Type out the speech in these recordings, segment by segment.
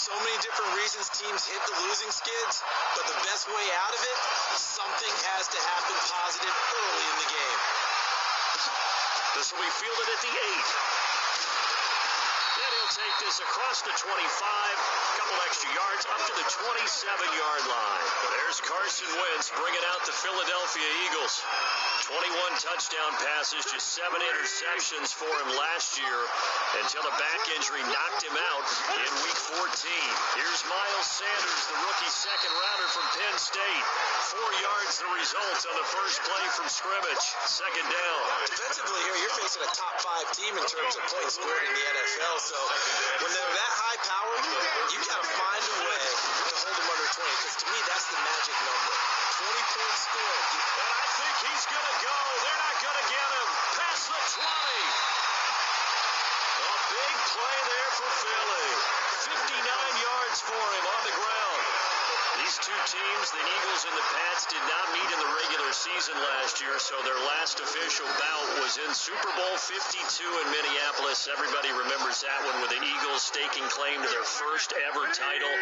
so many different reasons teams hit the losing skids, but the best way out of it, something has to happen positive early in the game. This will be fielded at the 8. Then he'll take this across the 25, couple extra yards, up to the 27-yard line. There's Carson Wentz bringing out the Philadelphia Eagles. 21 touchdown passes, just 7 interceptions for him last year until a back injury knocked him out in Week 14. Here's Miles Sanders, the rookie second-rounder from Penn State. 4 yards the result on the first play from scrimmage. Second down. Defensively here, you're facing a top 5 team in terms of points scored in the NFL. So when they're that high powered, you got to find a way to hold them under 20, because to me, that's the magic number. 20 points scored. And I think he's going to go. They're not going to get him. Past the 20. A big play there for Philly. 59 yards for him on the ground. These two teams, the Eagles and the Pats, did not meet in the regular season last year, so their last official bout was in Super Bowl 52 in Minneapolis. Everybody remembers that one, with the Eagles staking claim to their first ever title.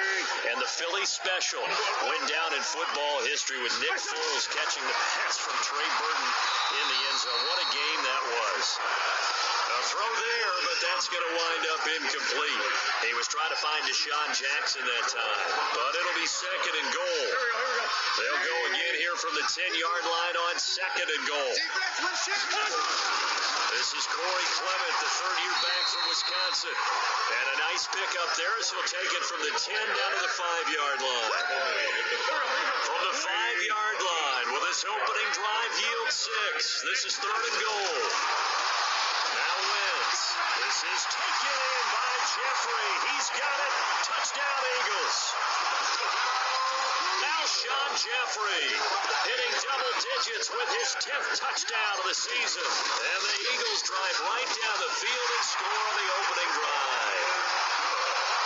And the Philly special went down in football history with Nick Foles catching the pass from Trey Burton in the end zone. What a game that was. A throw there, but that's going to wind up incomplete. He was trying to find Deshaun Jackson that time, but it'll be second and goal. They'll go again here from the 10-yard line on second and goal. This is Corey Clement, the third-year back from Wisconsin. And a nice pickup there as he'll take it from the 10 down to the 5-yard line. From the 5-yard line, will this opening drive yield 6? This is third and goal. Now Wentz. This is taken in by Jeffrey. He's got it. Touchdown, Eagles. Now Sean Jeffrey hitting double digits with his 10th touchdown of the season. And the Eagles drive right down the field and score on the opening drive.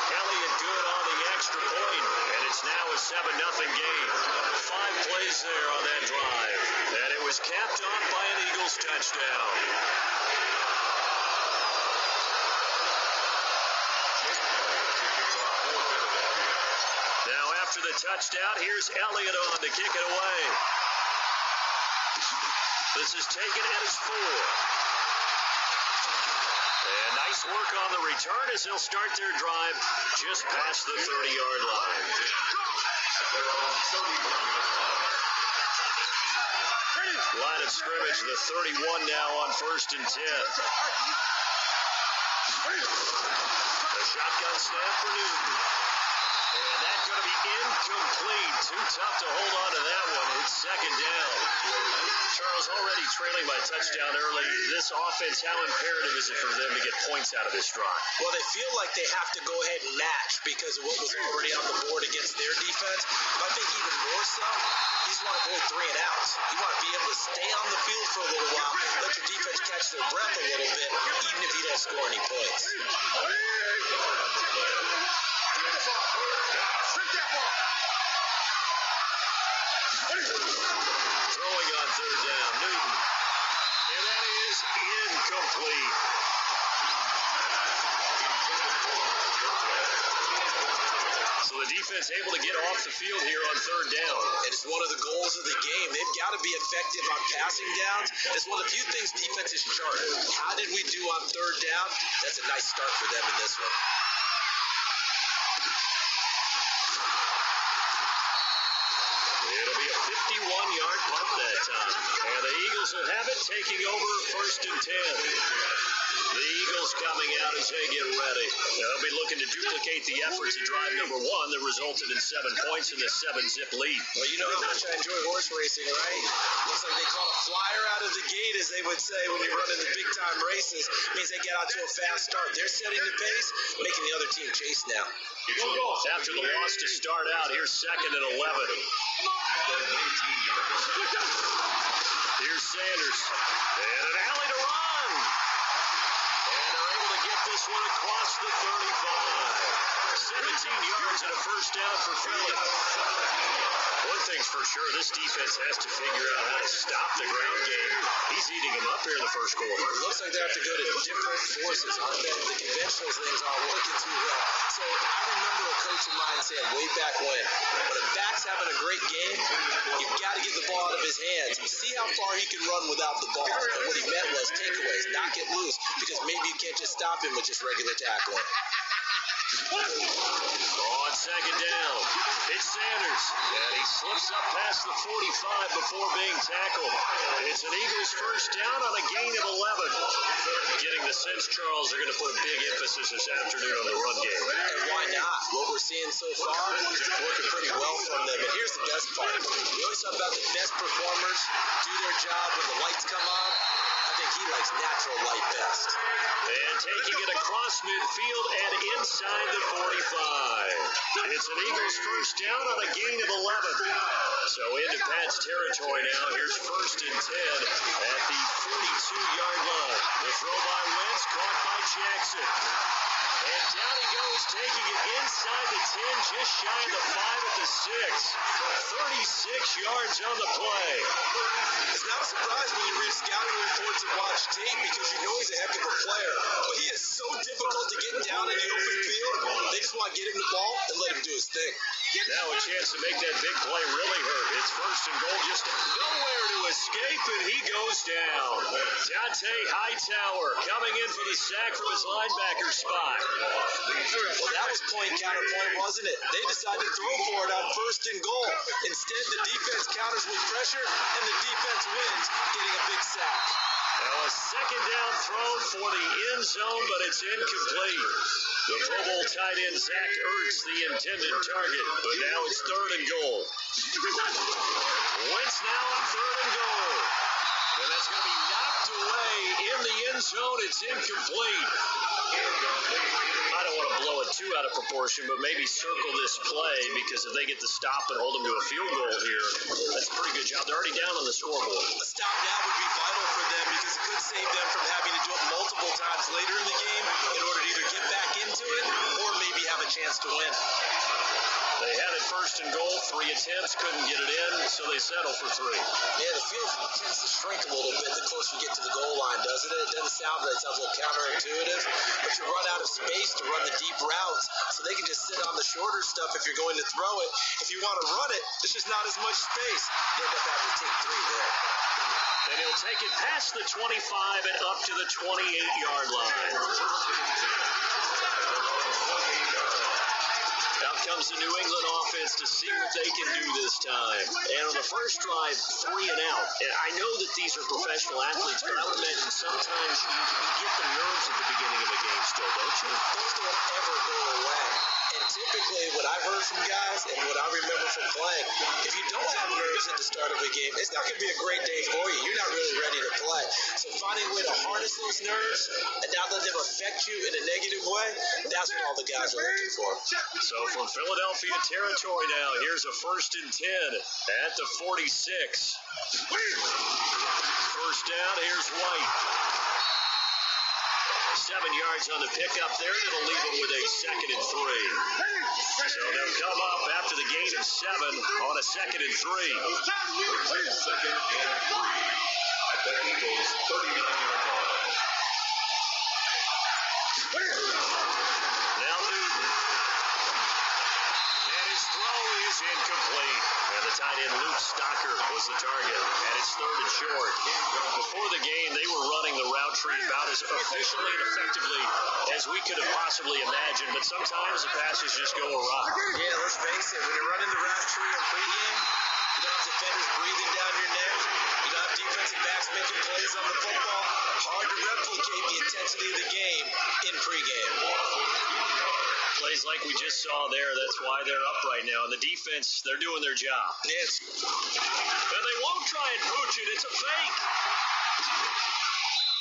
Elliott good on the extra point, and it's now a 7-0 game. 5 plays there on that drive, and it was capped off by an Eagles touchdown. Now after the touchdown, here's Elliott on to kick it away. This is taken at his 4. And nice work on the return as they'll start their drive just past the 30-yard line. Line of scrimmage, the 31 now on 1st and 10. The shotgun snap for Newton. And that's going to be incomplete. Too tough to hold on to that one. It's second down. Charles already trailing by touchdown early. This offense, how imperative is it for them to get points out of this drive? Well, they feel like they have to go ahead and match because of what was already on the board against their defense. But I think even more so, you just want to avoid 3 and outs. You want to be able to stay on the field for a little while, let your defense catch their breath a little bit, even if you don't score any points. Throwing on third down, Newton. And that is incomplete. So the defense able to get off the field here on third down. And it's one of the goals of the game. They've got to be effective on passing downs. It's one of the few things defenses chart. How did we do on third down? That's a nice start for them in this one. It'll be a 51-yard punt that time. And the Eagles will have it, taking over 1st and 10. The Eagles coming out as they get ready. They'll be looking to duplicate the efforts of drive number 1 that resulted in 7 points in the 7-zip lead. Well, you know how much I enjoy horse racing, right? Looks like they caught a flyer out of the gate, as they would say when you're running the big-time races. Means they get out to a fast start. They're setting the pace, making the other team chase now. After the loss to start out, here's 2nd and 11. Here's Sanders. And an alley to run. And they're able to get this one across the 35. 17 yards and a first down for Philly. One thing's for sure, this defense has to figure out how to stop the ground game. He's eating them up here in the first quarter. It looks like they have to go to different forces. The conventional things aren't working too well. So I remember a coach of mine saying way back when a back's having a great game, you've got to get the ball out of his hands. See how far he can run without the ball. And what he meant was takeaways, knock it loose, because maybe you can't just stop him with just regular tackling. On second down, it's Sanders, and he slips up past the 45 before being tackled. It's an Eagles first down on a gain of 11. Getting the sense, Charles, are going to put a big emphasis this afternoon on the run game. And why not? What we're seeing so far is working pretty well from them. And here's the best part. We always talk about the best performers do their job when the lights come on. I think he likes natural light best. And taking it across midfield and inside the 45. It's an Eagles first down on a gain of 11. So into Pat's territory now. Here's first and 10 at the 42-yard line. The throw by Wentz, caught by Jackson. And down he goes, taking it inside the 10, just shy of the 5 at the 6. 36 yards on the play. It's not a surprise when you read scouting reports and watch tape, because you know he's a heck of a player. But he is so difficult to get down in the open field. They just want to get him the ball and let him do his thing. Now a chance to make that big play really hurt. It's first and goal, just nowhere to escape, and he goes down. Dante Hightower coming in for the sack from his linebacker spot. Well, that was point counterpoint, wasn't it? They decided to throw for it on first and goal. Instead, the defense counters with pressure, and the defense wins, getting a big sack. Now a second down throw for the end zone, but it's incomplete. The Pro Bowl tight end Zach Ertz, the intended target, but now it's third and goal. Wentz now on third and goal. And that's going to be knocked away in the end zone. It's incomplete. I don't want to blow it too out of proportion, but maybe circle this play, because if they get the stop and hold them to a field goal here, that's a pretty good job. They're already down on the scoreboard. A stop now would be vital for them, because it could save them from having to do it multiple times later in the game in order to either get back into it or maybe have a chance to win. They had it first and goal, 3 attempts, couldn't get it in, so they settle for 3. Yeah, the field tends to shrink a little bit the closer you get to the goal line, doesn't it? It doesn't sound right. It sounds a little counterintuitive, but you run out of space to run the deep routes, so they can just sit on the shorter stuff if you're going to throw it. If you want to run it, there's just not as much space. They end up having to take 3 there. And he'll take it past the 25 and up to the 28-yard line. Out comes the New England offense to see what they can do this time. And on the first drive, 3 and out. And I know that these are professional athletes, but I would imagine sometimes you get the nerves at the beginning of a game still, don't you? Those don't ever go away. And typically, what I've heard from guys and what I remember from playing, if you don't have nerves at the start of a game, it's not going to be a great day for you. You're not really ready to play. So finding a way to harness those nerves and not let them affect you in a negative way, that's what all the guys are looking for. So from Philadelphia territory now, here's a first and 10 at the 46. First down, here's White. 7 yards on the pickup there. It'll leave them with a second and 3. So they'll come up after the gain of 7 on a second and 3. Second and 3 at the Eagles' 39-yard line. Now Newton. And his throw is incomplete. And the tight end Luke Stocker was the target. And it's third and short. Before the game, they were running the route tree about as efficiently and effectively as we could have possibly imagined. But sometimes the passes just go awry. Yeah, let's face it. When you're running the route tree in pregame, you don't have defenders breathing down your neck. You don't have defensive backs making plays on the football. Hard to replicate the intensity of the game in pregame. Plays like we just saw there, that's why they're up right now. And the defense, they're doing their job. Yes. And they won't try and pooch it. It's a fake.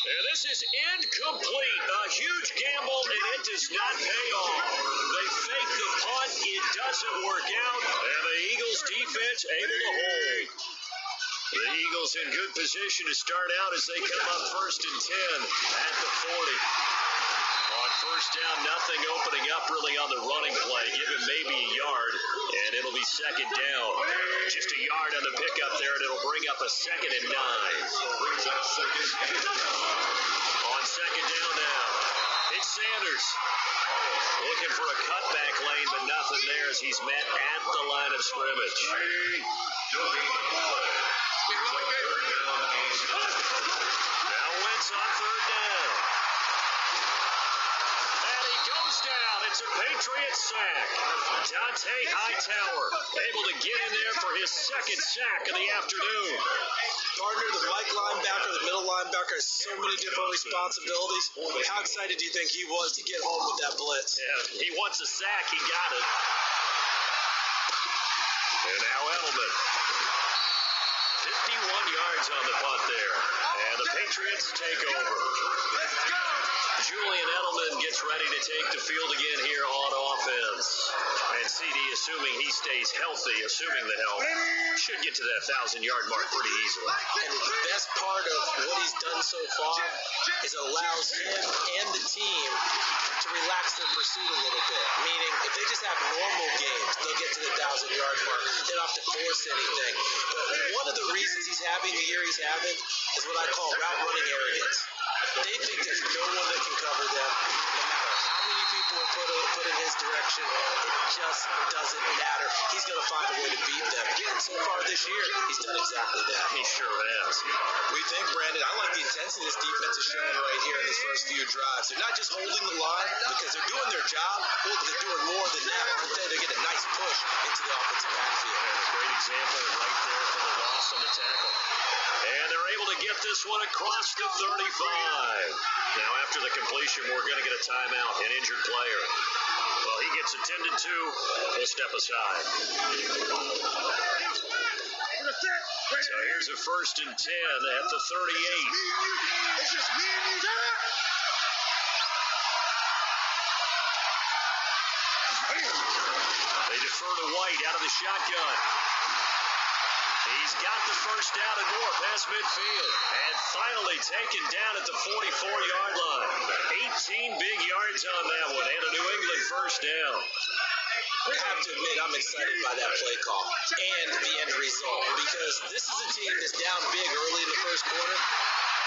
And this is incomplete. A huge gamble, and it does not pay off. They fake the punt. It doesn't work out. And the Eagles defense able to hold. The Eagles in good position to start out as they come up first and 10 at the 40. On First down, nothing opening up really on the running play. Give him maybe a yard, and it'll be second down. Just a yard on the pickup there, and it'll bring up a 2nd and 9. On second down now, it's Sanders. Looking for a cutback lane, but nothing there as he's met at the line of scrimmage. Now Wentz on third down. And he goes down. It's a Patriots sack. Dante Hightower able to get in there for his 2nd sack of the afternoon. Partner, the Mike linebacker, the middle linebacker has so many different responsibilities. How excited do you think he was to get home with that blitz? Yeah, he wants a sack. He got it. And now Edelman. 51 yards on the punt there. And the Patriots take over. Julian Edelman gets ready to take the field again here on offense. And CD, assuming he stays healthy, assuming the health, should get to that 1,000-yard mark pretty easily. And the best part of what he's done so far is it allows him and the team to relax their pursuit a little bit. Meaning, if they just have normal games, they'll get to the 1,000-yard mark. They don't have to force anything. But one of the reasons he's having the year he's having is what I call route running arrogance. They think there's no one that can cover them, no matter how many people are put in his direction. It just doesn't matter. He's going to find a way to beat them. And so far this year, he's done exactly that. He sure has. We think, Brandon, I like the intensity this defense is showing right here in these first few drives. They're not just holding the line because they're doing their job, but they're doing more than that. They're getting a nice push into the offensive backfield. And a great example right there for the loss on the tackle. And they're able to get this one across the 35. Now, after the completion, we're going to get a timeout, an injured player. Well, he gets attended to. We'll step aside. So here's a 1st and 10 at the 38. It's just me and you. They defer to White out of the shotgun. He's got the first down and more past midfield. And finally taken down at the 44-yard line. 18 big yards on that one and a New England first down. I have to admit, I'm excited by that play call and the end result because this is a team that's down big early in the first quarter.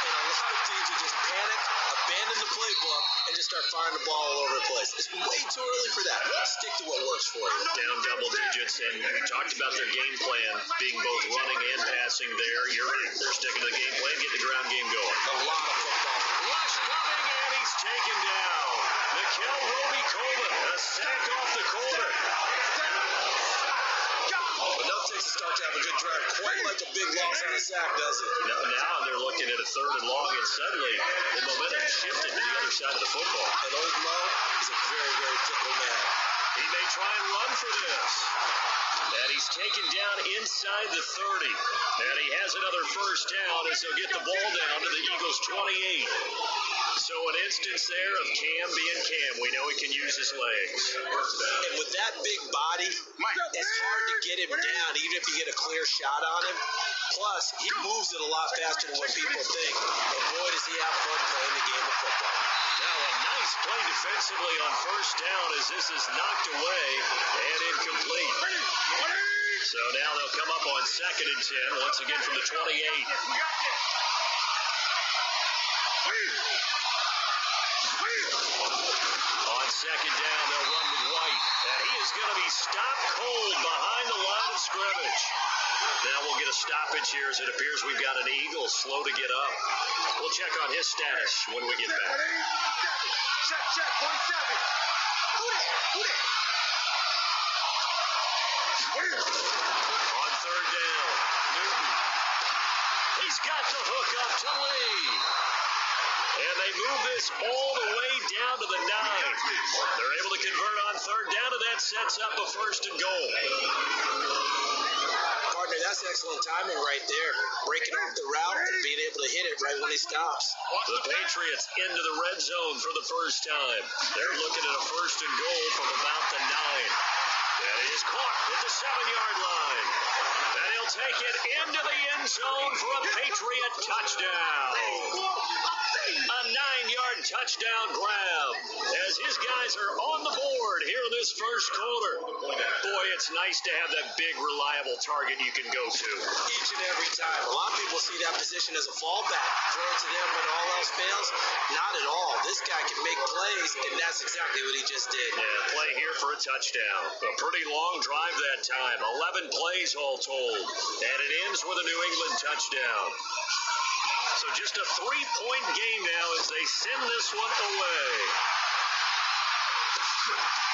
And a lot of teams will just panic, abandon the playbook, and just start firing the ball all over the place. It's way too early for that. Stick to what works for you. Down double digits, and we talked about their game plan being both running and passing there. You're right. They're sticking to the game plan, getting the ground game going. A lot of football. Rush coming, and he's taken down. Mikel Roby-Coleman, a sack off the corner. Enough takes to start to have a good drive. Quite like a big loss on a sack, does it? Now they're looking at a 3rd and long, and suddenly the momentum shifted to the other side of the football. And old Mo is a very, very fickle man. He may try and run for this. And he's taken down inside the 30. And he has another first down as they'll get the ball down to the Eagles' 28. So an instance there of Cam being Cam. We know he can use his legs. And with that big body, it's hard to get him down, even if you get a clear shot on him. Plus, he moves it a lot faster than what people think. And boy, does he have fun playing the game of football. Now a nice play defensively on first down as this is knocked away and incomplete. So now they'll come up on 2nd and 10, once again from the 28. On 2nd down, they'll run with White. And he is going to be stopped cold behind the line of scrimmage. Now we'll get a stoppage here as it appears we've got an Eagle slow to get up. We'll check on his status when we get back. Check, 47. Who that? On 3rd down, Newton. He's got the hook up to Lee. And they move this all the way down to the 9. They're able to convert on 3rd down, and that sets up a 1st and goal. Partner, that's excellent timing right there. Breaking off the route and being able to hit it right when he stops. The Patriots into the red zone for the first time. They're looking at a 1st and goal from about the 9. And is caught at the 7-yard line. And he'll take it into the end zone for a Patriot touchdown. A 9-yard touchdown grab as his guys are on the board here in this first quarter. Boy, it's nice to have that big, reliable target you can go to. Each and every time. A lot of people see that position as a fallback. Throw it to them when all else fails. Not at all. This guy can make plays, and that's exactly what he just did. Yeah, play here for a touchdown. A pretty long drive that time. 11 plays all told. And it ends with a New England touchdown. So just a 3-point game now as they send this one away.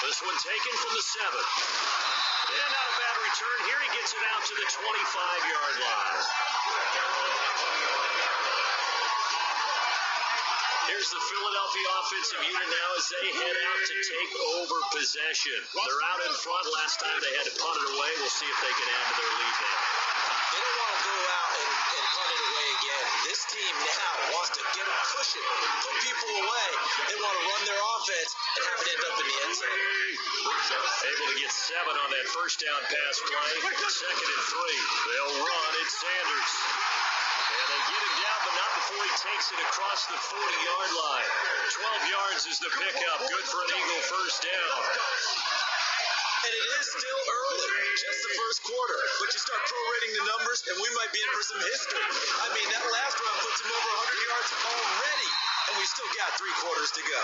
This one taken from the 7. And not a bad return. Here he gets it out to the 25-yard line. Here's the Philadelphia offensive unit now as they head out to take over possession. They're out in front. Last time they had to punt it away. We'll see if they can add to their lead now. They don't want to go out and punt it away again. This team now wants to get a cushion, put people away. They want to run their offense and have it end up in the end zone. Able to get 7 on that first down pass play. 2nd and 3. They'll run. It's Sanders. And they get him down, but not before he takes it across the 40-yard line. 12 yards is the pickup. Good for an Eagle first down. And it is still early, just the first quarter. But you start prorating the numbers, and we might be in for some history. I mean, that last run puts him over 100 yards already, and we still got 3 quarters to go.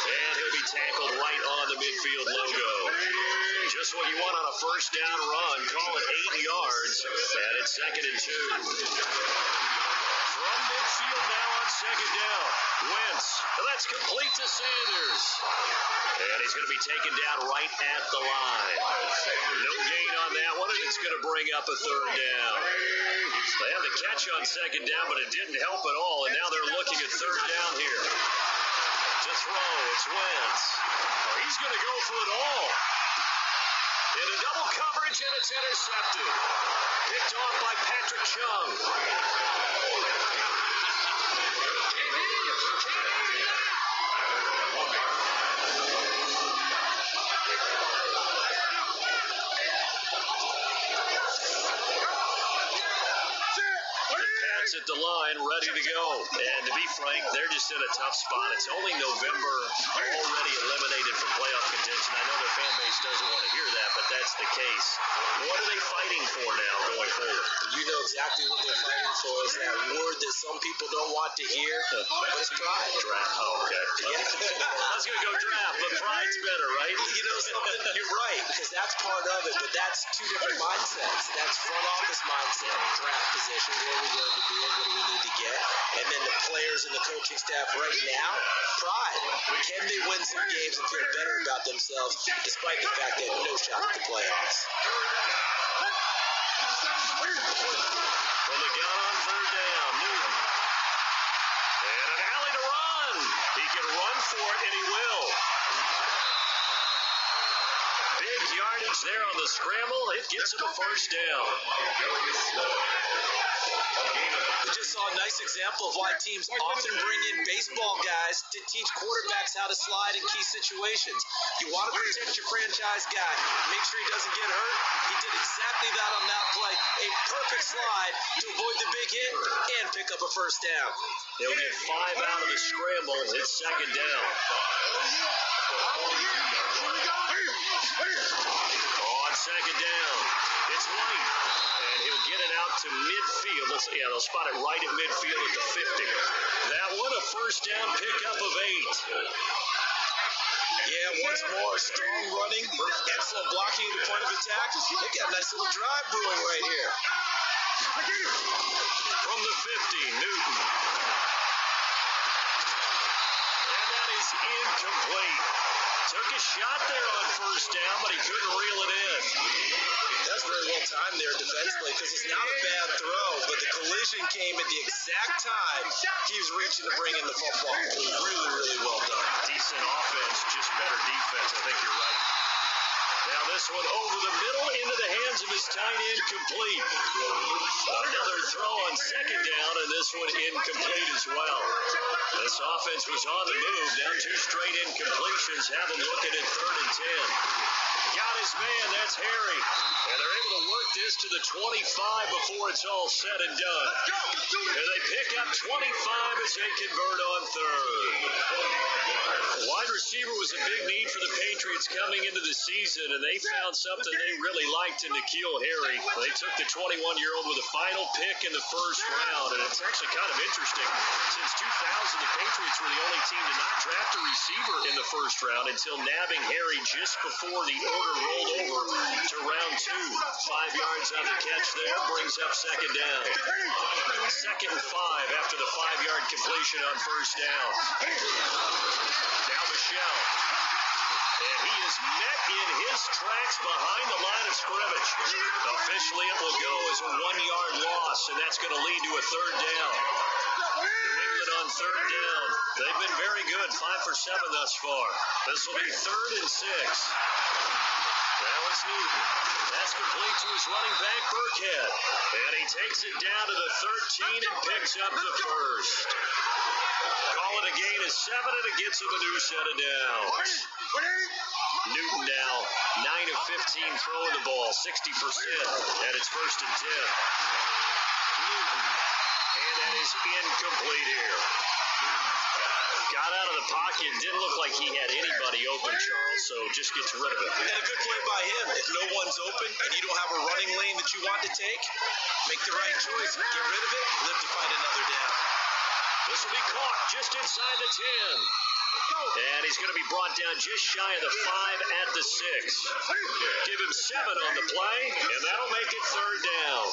And he'll be tackled right on the midfield logo. Just what you want on a first down run. Call it 8 yards, and it's 2nd and 2. From midfield now on 2nd down. Wentz. That's complete to Sanders. And he's going to be taken down right at the line. No gain on that one, and it's going to bring up a 3rd down. They had the catch on 2nd down, but it didn't help at all, and now they're looking at 3rd down here. To throw, it's Wentz. Oh, he's going to go for it all. Into double coverage, and it's intercepted. Picked off by Patrick Chung. At the line, ready to go. And to be frank, they're just in a tough spot. It's only November, already eliminated from playoff contention. I know their fan base doesn't want to hear that, but that's the case. What are they fighting for now going forward? You know exactly what they're fighting for. Is that word that some people don't want to hear, but it's pride. Draft. Oh, okay. Yeah. I was going to go draft, but pride's better, right? You know something? You're right, because that's part of it, but that's 2 different mindsets. That's front office mindset, draft position, where we're going to be and what do we need to get. And then the players and the coaching staff right now, pride. Can they win some games and feel better about themselves despite the fact they have no shot at the playoffs? From the gun on 3rd down, Newton. And an alley to run. He can run for it, and he will. Big yardage there on the scramble. It gets him a first down. We just saw a nice example of why teams often bring in baseball guys to teach quarterbacks how to slide in key situations. You want to protect your franchise guy. Make sure he doesn't get hurt. He did exactly that on that play. A perfect slide to avoid the big hit and pick up a first down. They'll get 5 out of the scramble. It's 2nd down. On 2nd down, it's White. And he'll get it out to midfield. They'll spot it right at midfield at the 50. That one a first down pickup of 8. Yeah, once more, strong running, excellent blocking at the point of attack. They got a nice little drive brewing right here. From the 50, Newton. And that is incomplete. Took a shot there on first down, but he couldn't reel it in. That's very well timed there defensively because it's not a bad throw, but the collision came at the exact time he was reaching to bring in the football. Really, really well done. Decent offense, just better defense. I think you're right. Now this one over the middle into the hands of his tight end, complete. Another throw on 2nd down, and this one incomplete as well. This offense was on the move. Now 2 straight incompletions have him looking at 3rd and 10. Got his man, that's Harry. And they're able to work this to the 25 before it's all said and done. And they pick up 25 as they convert on third. The wide receiver was a big need for the Patriots coming into the season, and they found something they really liked in N'Keal Harry. They took the 21-year-old with a final pick in the first round, and it's actually kind of interesting. Since 2000, the Patriots were the only team to not draft a receiver in the first round until nabbing Harry just before the order rolled over to round 2. 5 yards on the catch there brings up second down. Second and 5 after the 5-yard completion on first down. Now Michelle. And he is met in his tracks behind the line of scrimmage. Officially, it will go as a 1-yard loss, and that's going to lead to a third down. New England on third down. They've been very good, 5 for 7 thus far. This will be 3rd and 6. Now it's Newton. That's complete to his running back, Burkhead. And he takes it down to the 13 and picks up the first. Call it a gain of 7, and it gets him a new set of downs. Newton now 9 of 15 throwing the ball, 60%, and it's 1st and 10. Newton, and that is incomplete here. Got out of the pocket, didn't look like he had anybody open, Charles, so just gets rid of it. And a good play by him. If no one's open and you don't have a running lane that you want to take, make the right choice, get rid of it, live to fight another down. This will be caught just inside the 10. And he's going to be brought down just shy of the 5 at the 6. Give him 7 on the play, and that'll make it third down.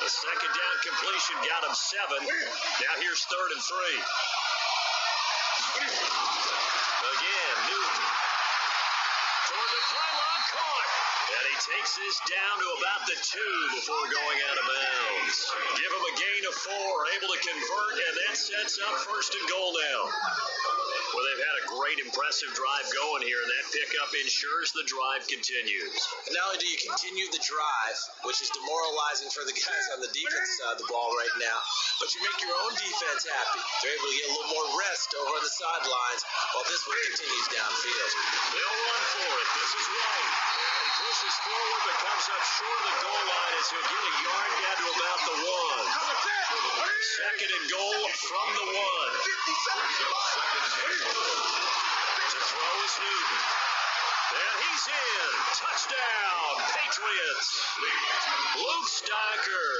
The second down completion got him 7. Now here's 3rd and 3. Again, Newton. Toward the pylon, caught. And he takes this down to about the 2 before going out of bounds. Give him a gain of 4, able to convert, and that sets up 1st and goal now. Well, they've had a great, impressive drive going here, and that pickup ensures the drive continues. And not only do you continue the drive, which is demoralizing for the guys on the defense side of the ball right now, but you make your own defense happy. They're able to get a little more rest over on the sidelines while this one continues downfield. They'll run for it. This is White. And he pushes forward, but comes up short of the goal line as he'll get a yard down to about the 1. 2nd and goal from the 1. To throw is Newton. And he's in. Touchdown, Patriots. Luke Stocker.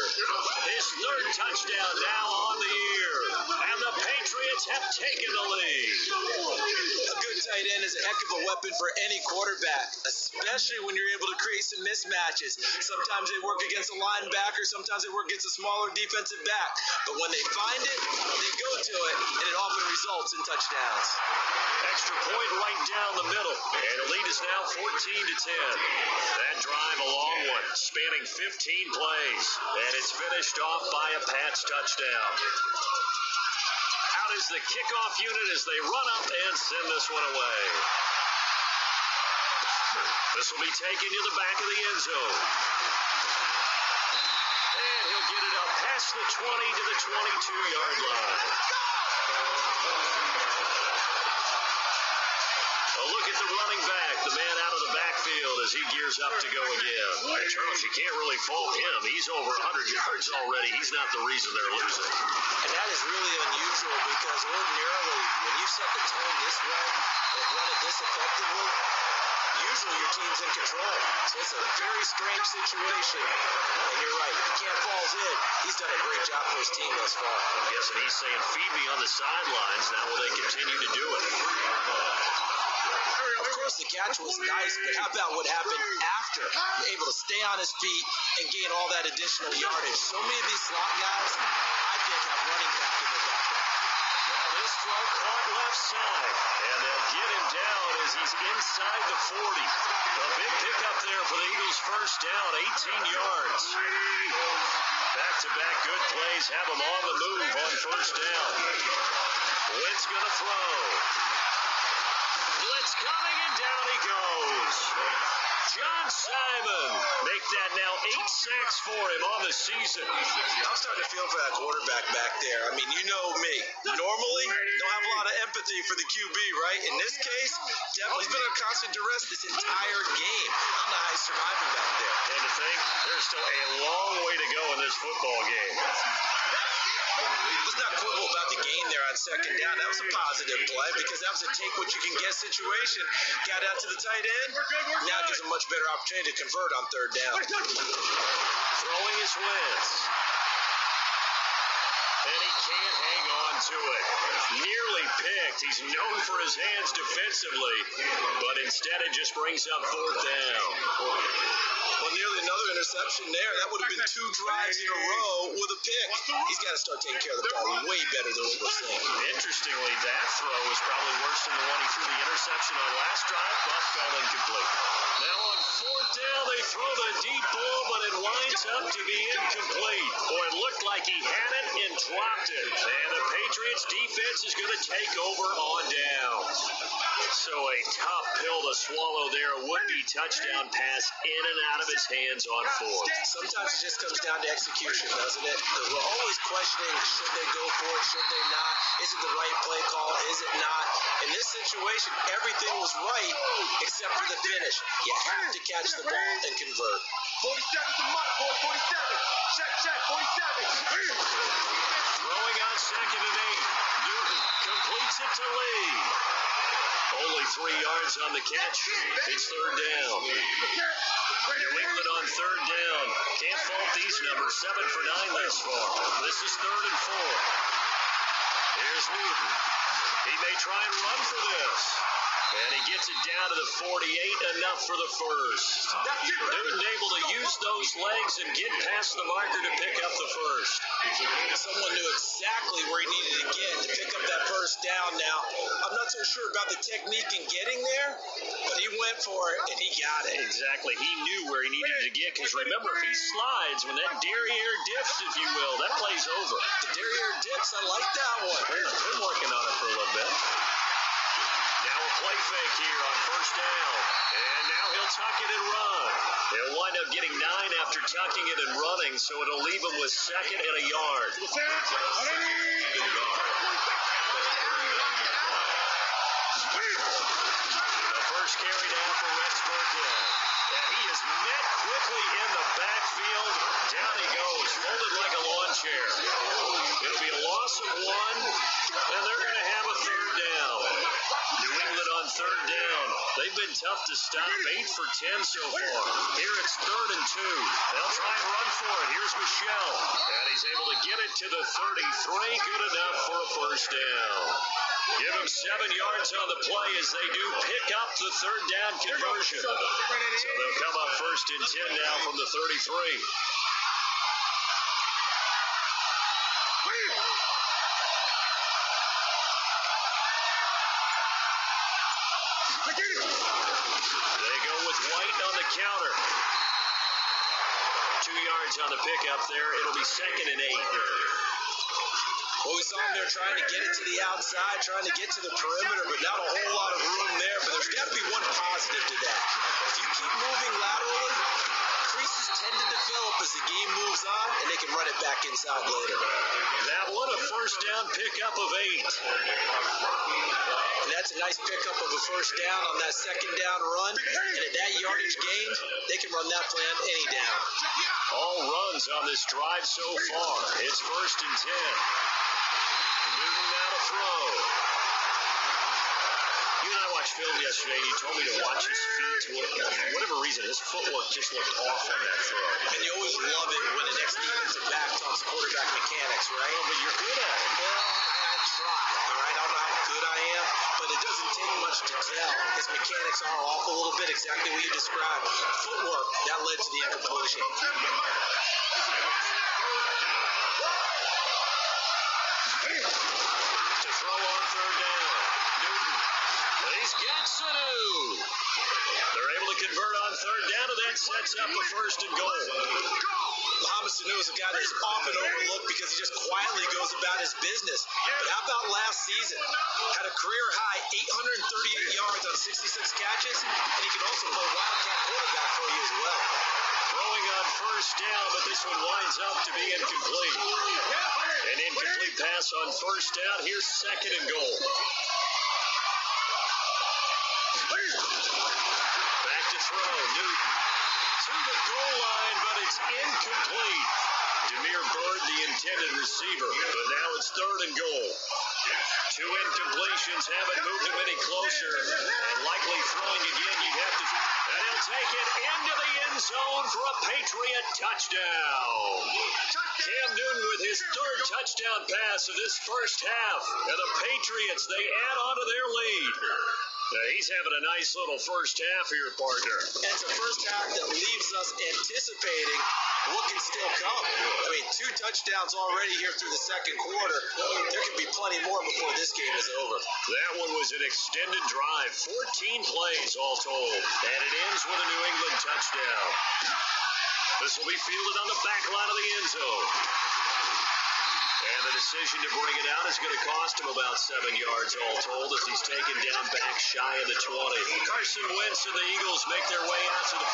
His 3rd touchdown now on the year. And the Patriots have taken the lead. A good tight end is a heck of a weapon for any quarterback, especially when you're able to create some mismatches. Sometimes they work against a linebacker, sometimes they work against a smaller defensive back. But when they find it, they go to it, and it often results in touchdowns. Extra point right down the middle. And the lead is now 14-10. That drive a long one, spanning 15 plays. And it's finished off by a Pats touchdown. Out is the kickoff unit as they run up and send this one away. This will be taken to the back of the end zone. And he'll get it up past the 20 to the 22-yard line. A look at the running back, the man out of the backfield as he gears up to go again. And Charles, you can't really fault him. He's over 100 yards already. He's not the reason they're losing. And that is really unusual because ordinarily when you set the tone this way and run it this effectively, usually your team's in control. So it's a very strange situation. And you're right, if he can't fall in, he's done a great job for his team thus far. I'm guessing he's saying, feed me on the sidelines. Now will they continue to do it? Of course, the catch was nice, but how about what happened after? You're able to stay on his feet and gain all that additional yardage. So many of these slot guys, I think, have running back in their background. Now this throw caught left side, and they'll get him down as he's inside the 40. A big pickup there for the Eagles' first down, 18 yards. Back-to-back good plays have him on the move on first down. Wentz going to throw. Blitz coming, and down he goes. John Simon Make that now 8 sacks for him on the season. I'm starting to feel for that quarterback back there. I mean, you know me. Normally, don't have a lot of empathy for the QB, right? In this case, definitely he's been under constant duress this entire game. I don't know how he's surviving back there. And to think, there's still a long way to go in this football game. Let's not quibble about the gain there on second down. That was a positive play because that was a take what you can get situation. Got out to the tight end. Now it gives him a much better opportunity to convert on third down. Throwing his Wentz. And he can't hang on to it. Nearly picked. He's known for his hands defensively, but instead it just brings up fourth down. Well, nearly another interception there. That would have been 2 drives in a row with a pick. He's got to start taking care of the ball way better than what we're seeing. Interestingly, that throw was probably worse than the one he threw the interception on last drive, but fell incomplete. Now on fourth down, they throw the deep ball, but it winds up to be incomplete. Boy, it looked like he had it and dropped it. And the Patriots defense is going to take over on down. So a tough pill to swallow there. A would-be touchdown pass in and out of his hands on fourth. Sometimes it just comes down to execution, doesn't it? Because we're always questioning, should they go for it, should they not? Is it the right play call, is it not? In this situation, everything was right except for the finish. You have to catch the ball and convert. 47's a mark, boy. 47. Check, 47. Throwing on second and 8. Newton completes it to Lee. Only 3 yards on the catch. It's third down. New England on third down. Can't fault these numbers. 7 for 9 thus far. This is third and 4. Here's Newton. He may try and run for this. And he gets it down to the 48, enough for the first. Newton able to use those legs and get past the marker to pick up the first. Someone knew exactly where he needed to get to pick up that first down now. I'm not so sure about the technique in getting there, but he went for it, and he got it. Exactly. He knew where he needed to get, because remember, if he slides, when that derriere dips, if you will, that play's over. The derriere dips, I like that one. Been working on it for a little bit. Now a play fake here on first down. And now he'll tuck it and run. He'll wind up getting 9 after tucking it and running, so it'll leave him with second and a yard. The first carry down for Rex Burkhead. And he is met quickly in the backfield. Down he goes, folded like a lawn chair. It'll be a loss of 1, and they're going to have a third down. New England on third down. They've been tough to stop. 8 for 10 so far. Here it's third and 2. They'll try and run for it. Here's Michelle. And he's able to get it to the 33. Good enough for a first down. Give him 7 yards on the play as they do pick up the third down conversion. So they'll come up first and 10 now from the 33. They go with White on the counter. 2 yards on the pickup there. It'll be second and 8. Well, we saw him there trying to get it to the outside, trying to get to the perimeter, but not a whole lot of room there. But there's got to be one positive to that. If you keep moving laterally, creases tend to develop as the game moves on, and they can run it back inside later. That one a first down pickup of 8. And that's a nice pickup of a first down on that second down run. And at that yardage gain, they can run that play on any down. All runs on this drive so far. It's first and 10. Newton now to throw. You and I watched film yesterday, and you told me to watch his feet. For whatever reason, his footwork just looked off on that throw. And you always love it when the next defensive back talks quarterback mechanics, right? But you're good at it. Well, I try, all right? I don't know how good I am, but it doesn't take much to tell. His mechanics are off a little bit, exactly what you described. Footwork, that led to the incompletion. To throw on third down. Newton. He's got Sanu. They're able to convert on third down, and that sets up a first and goal. Mohamed Sanu is a guy that's often overlooked because he just quietly goes about his business. But how about last season? Had a career high 838 yards on 66 catches, and he can also play wildcat quarterback for you as well. first down, but this one winds up to be incomplete. An incomplete pass on first down. Here's second and goal. Back to throw. Newton to the goal line, but it's incomplete. Demir Bird, the intended receiver, but now it's third and goal. Two incompletions haven't moved him any closer, and likely throwing again, you'd have to... And he'll take it into the end zone for a Patriot touchdown. Cam Newton with his third touchdown pass of this first half, and the Patriots, they add on to their lead. He's having a nice little first half here, partner. And it's a first half that leaves us anticipating what can still come. I mean, 2 touchdowns already here through the second quarter. There could be plenty more before this game is over. That one was an extended drive, 14 plays all told, and it ends with a New England touchdown. This will be fielded on the back line of the end zone. And the decision to bring it out is going to cost him about 7 yards all told as he's taken down back shy of the 20. Carson Wentz and the Eagles make their way out to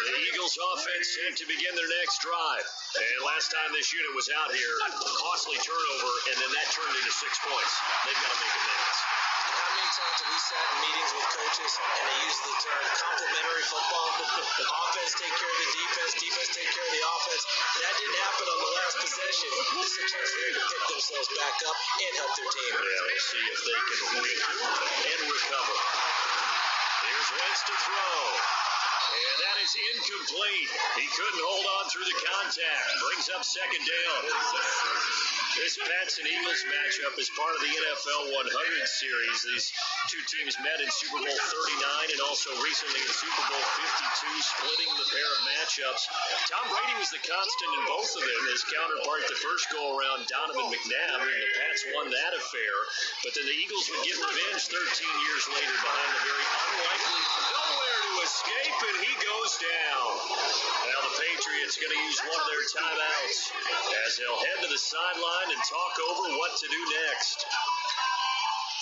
the Eagles offense set to begin their next drive. And last time this unit was out here, costly turnover, and then that turned into 6 points. They've got to make amends. How many times have we sat in meetings with coaches and they use the term complementary football? Offense take care of the defense, defense take care of the offense. That didn't happen on the last possession. This is a chance for them to pick themselves back up and help their team. Yeah, we'll see if they can win and recover. Here's Wentz to throw. And that is incomplete. He couldn't hold on through the contact. Brings up second down. This Pats and Eagles matchup is part of the NFL 100 series. These two teams met in Super Bowl 39 and also recently in Super Bowl 52, splitting the pair of matchups. Tom Brady was the constant in both of them. His counterpart the first go-around, Donovan McNabb, and the Pats won that affair. But then the Eagles would get revenge 13 years later behind the very unlikely nowhere to escape, and he goes down. Now the Patriots going to use one of their timeouts as they'll head to the sideline and talk over what to do next.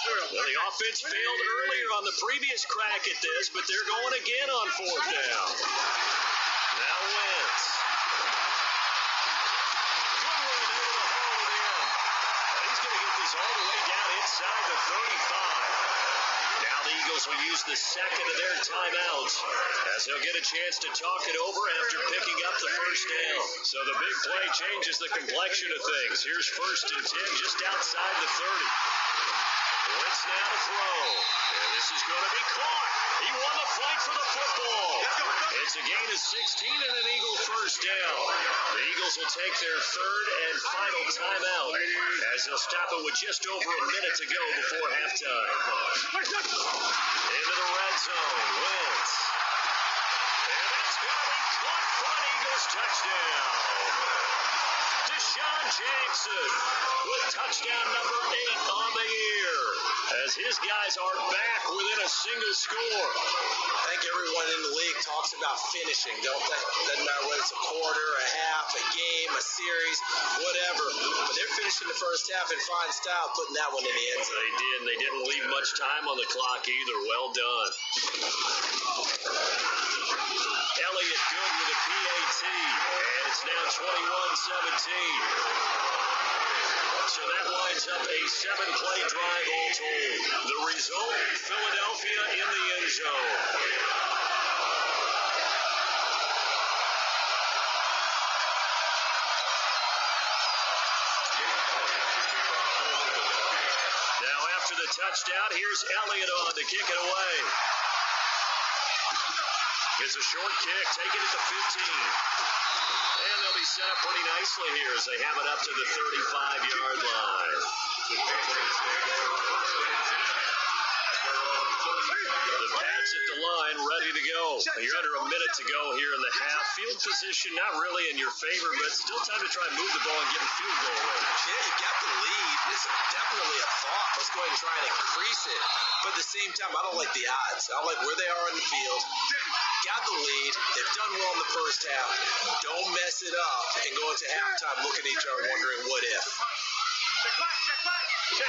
Well, the offense failed earlier on the previous crack at this, but they're going again on fourth down. Now Wentz. Good run into the hole with him. And he's going to get this all the way down inside the 35. Now the Eagles will use the second of their timeouts as they'll get a chance to talk it over after picking up the first down. So the big play changes the complexion of things. Here's first and 10 just outside the 30. Wentz now to throw. And this is going to be caught. He won the fight for the football. It's a gain of 16 and an Eagle first down. The Eagles will take their third and final timeout as they'll stop it with just over a minute to go before halftime. Into the red zone. Wentz. And that's going to be caught for an Eagles touchdown. Deshaun Jackson with touchdown number 8 on the year as his guys are back within a single score. I think everyone in the league talks about finishing, don't they? Doesn't matter whether it's a quarter, a half, a game, a series, whatever. But they're finishing the first half in fine style, putting that one in the end zone. They did, and they didn't leave much time on the clock either. Well done. Elliott good with a PAT, and it's now 21-17. So that winds up a 7-play drive all told. The result, Philadelphia in the end zone. Now after the touchdown, here's Elliott on to kick it away. It's a short kick, taken at the 15. And they'll be set up pretty nicely here as they have it up to the 35-yard line. The Pats at the line, ready to go. You're under a minute to go here in the half. Field position not really in your favor, but still time to try and move the ball and get a field goal range. Yeah, you got the lead. It's definitely a thought. Let's go ahead and try and increase it. But at the same time, I don't like the odds. I don't like where they are in the field. Got the lead. They've done well in the first half. Don't mess it up and go into halftime looking at each other wondering what if. Check back, check back. Check.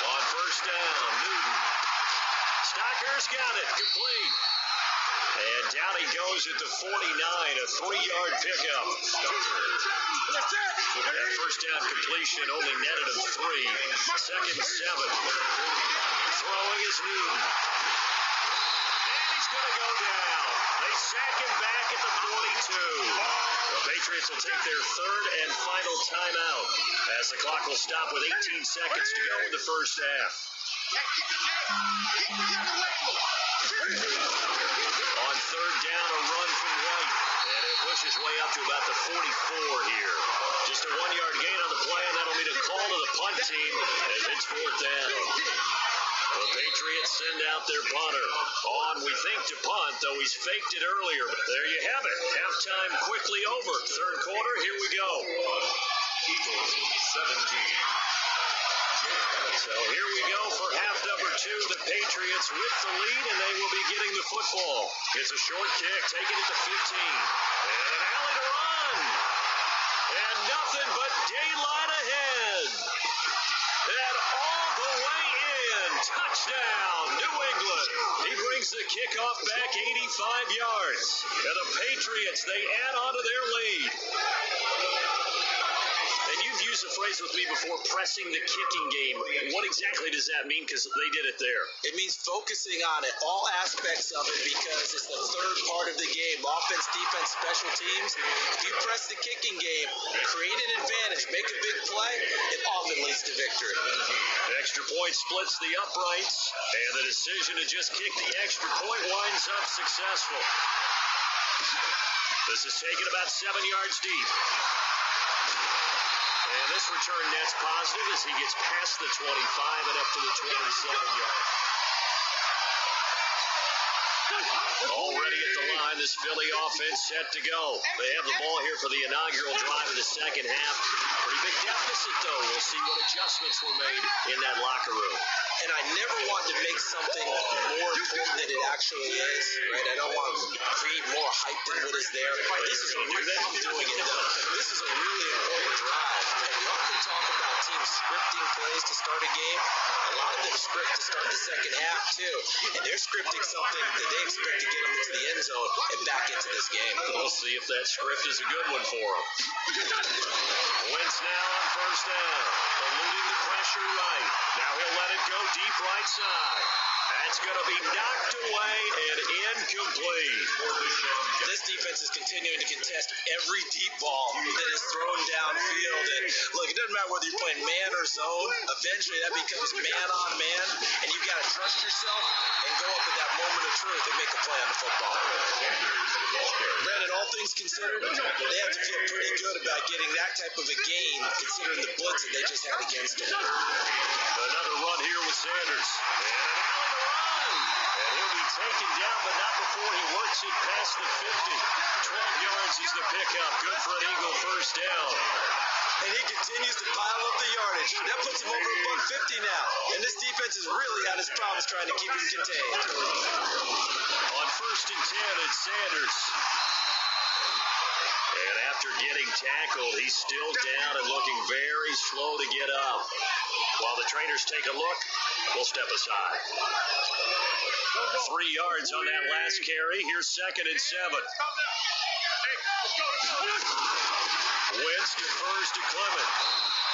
On first down, Newton Stocker's got it. Complete. And down he goes at the 49, a 3-yard pickup. That first down completion only netted him 3. Second and 7. Throwing is Newton. And he's going to go down. They sack him back at the 42. The Patriots will take their third and final timeout as the clock will stop with 18 seconds to go in the first half. On third down, a run from White. And it pushes way up to about the 44 here. Just a 1-yard gain on the play, and that'll be the call to the punt team as it's fourth down. The Patriots send out their punter. On, we think, to punt, though he's faked it earlier. But there you have it. Halftime quickly over. Third quarter, here we go. Eagles 17. So here we go for half number 2. The Patriots with the lead, and they will be getting the football. It's a short kick, taken at the 15. And an alley to run. And nothing but daylight ahead. And all the way in. Touchdown, New England. He brings the kickoff back 85 yards. And the Patriots, they add on to their lead. And you've used the phrase with me before, pressing the kicking game. What exactly does that mean? Because they did it there. It means focusing on it, all aspects of it, because it's the third part of the game. Offense, defense, special teams. If you press the kicking game, create an advantage, make a big play, it often leads to victory. Extra point splits the uprights, and the decision to just kick the extra point winds up successful. This is taken about 7 yards deep. And this return net's positive as he gets past the 25 and up to the 27-yard. Already at the line, this Philly offense set to go. They have the ball here for the inaugural drive of the second half. Pretty big deficit, though. We'll see what adjustments were made in that locker room. And I never want to make something more important than it actually is, right? I don't want to create more hype than what is there. This is I'm doing it, though. This is a really important drive. And we often talk about teams scripting plays to start a game. A lot of them script to start the second half, too. And they're scripting something that they expect to get them into the end zone and back into this game. We'll see if that script is a good one for them. Wentz now on first down. Eluding the pressure right. Now he'll let it go deep right side. That's going to be knocked away and incomplete. This defense is continuing to contest every deep ball that is thrown downfield. And look, it doesn't matter whether you're playing man or zone. Eventually that becomes man on man, and you've got to trust yourself and go up at that moment of truth and make a play on the football. Brandon, all things considered, they have to feel pretty good about getting that type of a gain, considering the blitz that they just had against them. Another run here with Sanders. And an alley to run. And he'll be taken down, but not before he works it past the 50. 12 yards is the pickup. Good for an Eagle first down. And he continues to pile up the yardage. That puts him over $150 now. And this defense has really had his problems trying to keep him contained. On first and 10, it's Sanders. And after getting tackled, he's still down and looking very slow to get up. While the trainers take a look, we'll step aside. 3 yards on that last carry. Here's second and 7. Wentz defers to Clement.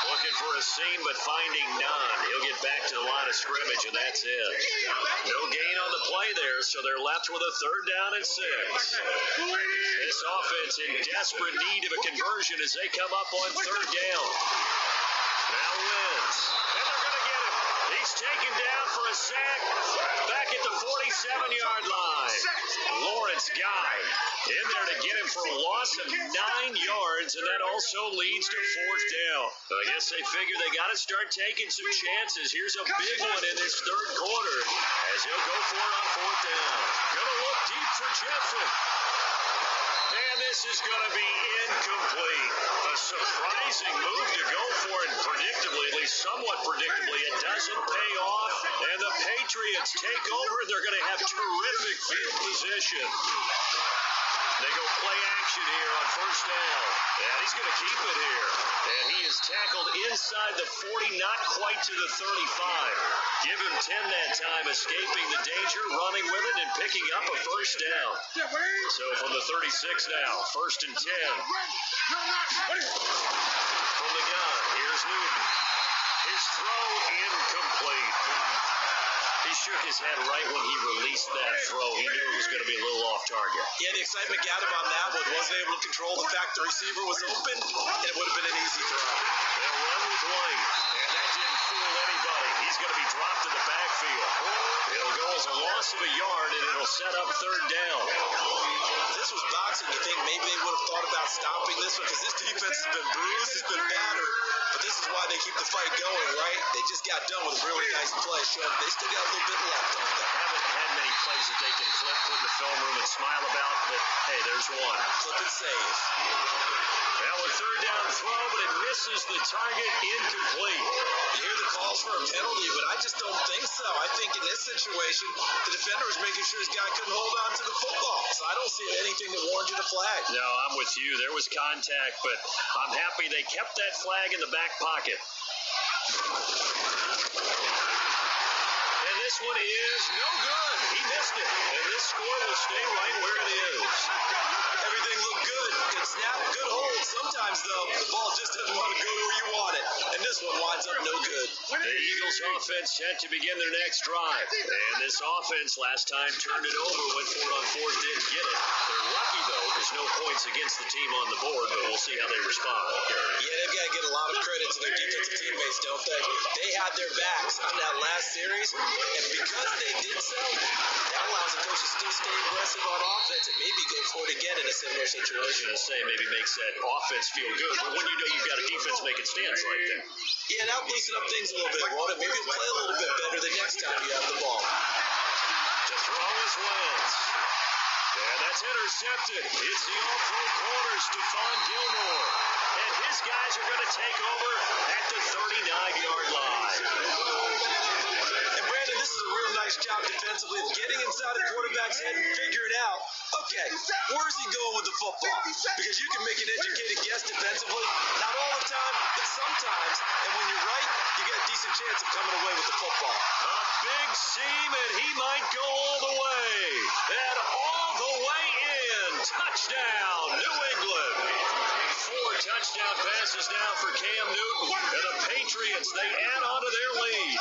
Looking for a seam, but finding none. He'll get back to the line of scrimmage, and that's it. No gain on the play there, so they're left with a third down and 6. This offense in desperate need of a conversion as they come up on third down. Now Wentz. And they're going to get him. He's taken down for a sack back at the 47-yard line. Lawrence Guy in there to get him for a loss of 9 yards, and that also leads to fourth down. I guess they figure they got to start taking some chances. Here's a big one in this third quarter as he'll go for it on fourth down. Going to look deep for Jeffrey. And this is going to be incomplete. A surprising move to go for it, predictably, at least somewhat predictably. It doesn't pay off, and the Patriots take over. They're going to have terrific field position. They go play action here on first down. And he's going to keep it here. And he is tackled inside the 40, not quite to the 35. Give him 10 that time, escaping the danger, running with it, and picking up a first down. So from the 36 now, first and 10. From the gun, here's Newton. His throw incomplete. He shook his head right when he released that throw. He knew it was going to be a little off target. Yeah, the excitement got him on that one. Wasn't able to control the fact the receiver was open, and it would have been an easy throw. They'll run with White, and that didn't fool anybody. He's going to be dropped in the backfield. It'll go as a loss of a yard, and it'll set up third down. If this was boxing, you think maybe they would have thought about stopping this one, because this defense has been bruised, it's been battered, but this is why they keep the fight going, right? They just got done with a really nice play, showing they still got a little bit left on them. Haven't had many plays that they can clip, put in the film room, and smile about, but hey, there's one. Clip and save. Now a third down throw, but it misses the target, incomplete. You hear the calls for a penalty, but I just don't think so. I think in this situation, the defender was making sure his guy couldn't hold on to the football. So I don't see anything that warranted a flag. No, I'm with you. There was contact, but I'm happy they kept that flag in the back pocket. And this one is no good. He missed it. And this score will stay right where it is. Everything looked good. Good snap, good hold. Sometimes, though, the ball just doesn't want to go where you want it. And this one winds up no good. The Eagles offense set to begin their next drive. And this offense last time turned it over, went for it on fourth, didn't get it. They're lucky, though, because no points against the team on the board, but we'll see how they respond. Yeah, they've got to get a lot of credit to their defensive teammates, don't they? They had their backs on that last series, and because they did so, that allows the coach to still stay aggressive on offense and maybe go for it again in a similar I was situation. going to say, maybe makes that offense feel good, but when you know you've got a defense making stands like that. Yeah, now loosen up things a little bit, won't it? Maybe you'll play a little bit better the next time you have the ball. To throw is Wentz. And that's intercepted. It's the all-pro corner, Stephon Gilmore. And his guys are going to take over at the 39-yard line. And Brandon, this is a real nice job defensively of getting inside the quarterback's head and figuring out, okay, where's he going with the football? Because you can make an educated guess defensively, not all the time, but sometimes. And when you're right, you got a decent chance of coming away with the football. A big seam, and he might go all the way. And all the way in. Touchdown, New England. 4 touchdown passes now for Cam Newton. And the Patriots, they add on to their lead.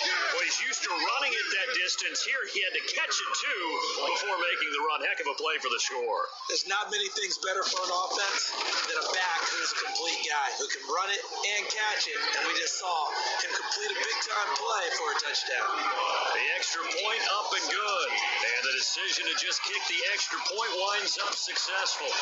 Well, he's used to running at that distance. Here he had to catch it, too, before making the run. Heck of a play for the score. There's not many things better for an offense than a back who's a complete guy who can run it and catch it. And we just saw him complete a big-time play for a touchdown. The extra point up and good. And the decision to just kick the extra point winds up successful.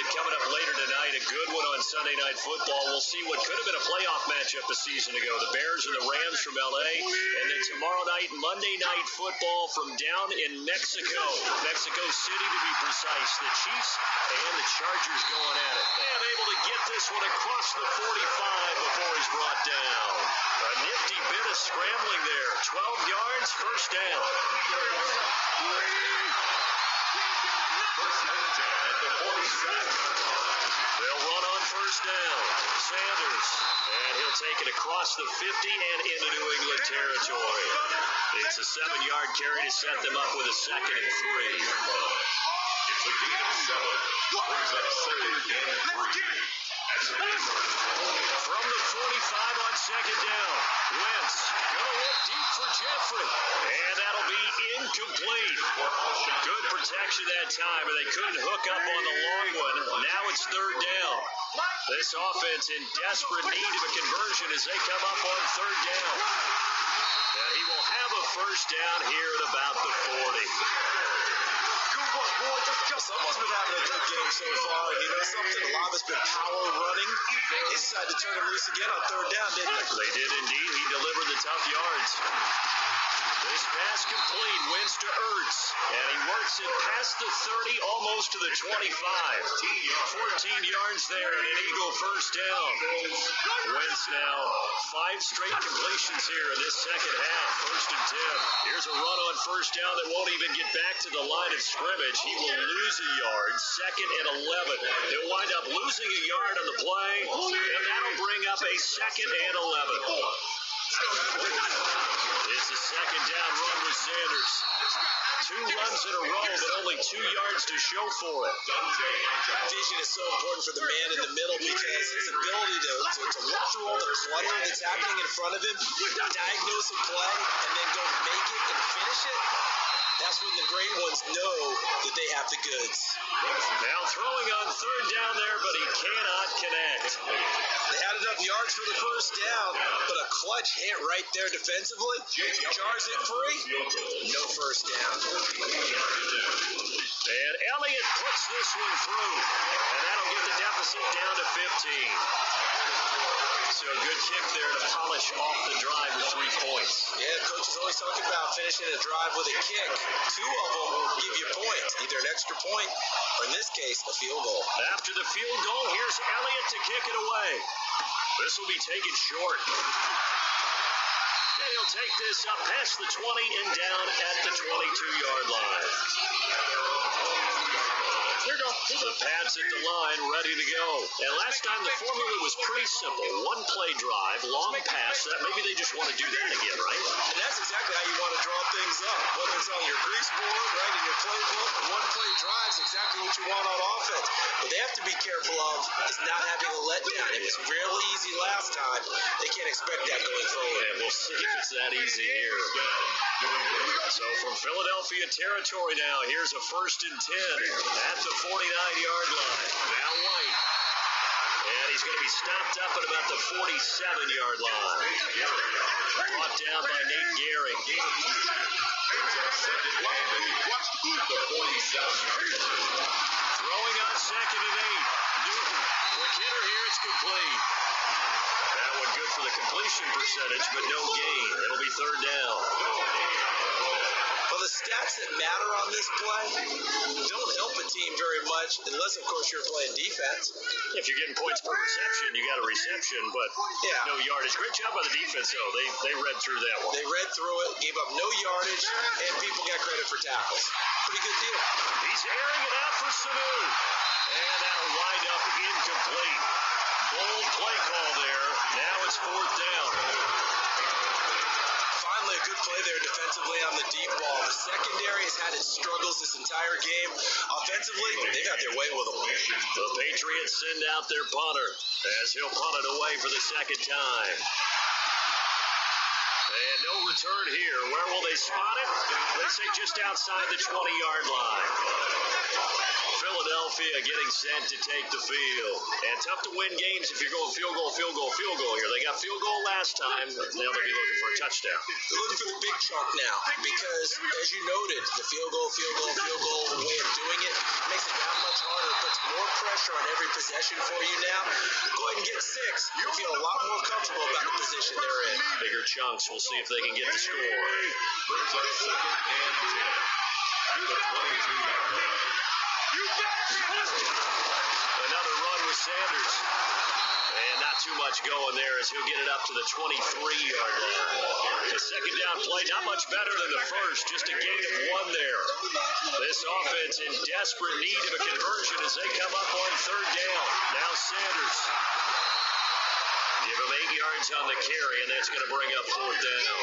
Coming up later tonight, a good one on Sunday Night Football. We'll see what could have been a playoff matchup a season ago. The Bears and the Rams from L.A. And then tomorrow night, Monday Night Football from down in Mexico. Mexico City, to be precise. The Chiefs and the Chargers going at it. And able to get this one across the 45 before he's brought down. A nifty bit of scrambling there. 12 yards, first down. At the 47. They'll run on first down. Sanders. And he'll take it across the 50 and into New England territory. It's a 7-yard carry to set them up with a 2nd and 3. It's a gain of 7. Brings up 2nd and 3. From the 45 on 2nd down. Wentz gonna look deep for Jeffrey. And that'll be incomplete. Good protection that time, but they couldn't hook up on the long one. Now it's 3rd down. This offense in desperate need of a conversion as they come up on 3rd down. And he will have a first down here at about the 40. Someone's been having a good game so far, and you know something? A lot of it's been power running. They decided to turn him loose again on 3rd down, didn't they? They did indeed. He delivered the tough yards. This pass complete, wins to Ertz, and he works it past the 30, almost to the 25. 14 yards there, and an Eagle first down. Wentz now 5 straight completions here in this second half. First and 10. Here's a run on first down that won't even get back to the line of scrimmage. He will lose a yard. Second and 11. He'll wind up losing a yard on the play, and that'll bring up a second and 11. It's a second down run with Sanders. 2 runs in a row, but only 2 yards to show for it. Vision is so important for the man in the middle because his ability to look through all the clutter that's happening in front of him, diagnose a play, and then go make it and finish it. That's when the great ones know that they have the goods. Now throwing on third down there, but he cannot connect. They had enough yards for the first down, but a clutch hit right there defensively jars it free. No first down. And Elliott puts this one through, and that'll get the deficit down to 15. So a good kick there to polish off the drive with 3 points. Yeah, coach is always talking about finishing a drive with a kick. 2 of them will give you points, either an extra point or in this case, a field goal. After the field goal, here's Elliott to kick it away. This will be taken short. And he'll take this up past the 20 and down at the 22-yard line. The Pats at the line, ready to go. And last time the formula was pretty simple. 1 play drive, long pass. Maybe they just want to do that again, right? And that's exactly how you want to draw things up. Whether it's on your grease board, right, in your playbook, 1 play drive is exactly what you want on offense. What they have to be careful of is not having a letdown. It was real easy last time. They can't expect that going forward. And we'll see if it's that easy here. So from Philadelphia territory now, here's a first and 10 at the 49-yard line. Now White. And he's going to be stopped up at about the 47-yard line. Brought down by Nate Gehring. Throwing on second and 8. Newton. Quick hitter here. It's complete. That one good for the completion percentage, but no gain. It'll be third down. Well, the stats that matter on this play don't help a team very much unless, of course, you're playing defense. If you're getting points per reception, you got a reception, but no yardage. Great job by the defense, though. They read through that one. They read through it, gave up no yardage, and people got credit for tackles. Pretty good deal. He's airing it out for Sanu. And that'll wind up incomplete. Bold play call there. Now it's fourth down. Finally, a good play there defensively on the deep ball. The secondary has had its struggles this entire game. Offensively, they've had their way with them. The Patriots send out their punter as he'll punt it away for the second time. And no return here. Where will they spot it? They say just outside the 20-yard line. Philadelphia getting set to take the field. And tough to win games if you're going field goal here. They got field goal last time. Now they'll be looking for a touchdown. They're looking for the big chunk now because, as you noted, the field goal way of doing it makes it that much harder. It puts more pressure on every possession for you now. Go ahead and get 6. You'll feel a lot more comfortable about the position they're in. Bigger chunks. We'll see if they can get the score. Another run with Sanders. And not too much going there as he'll get it up to the 23-yard line. The second down play, not much better than the first, just a gain of 1 there. This offense in desperate need of a conversion as they come up on third down. Now Sanders. Give him 8 yards on the carry, and that's going to bring up fourth down.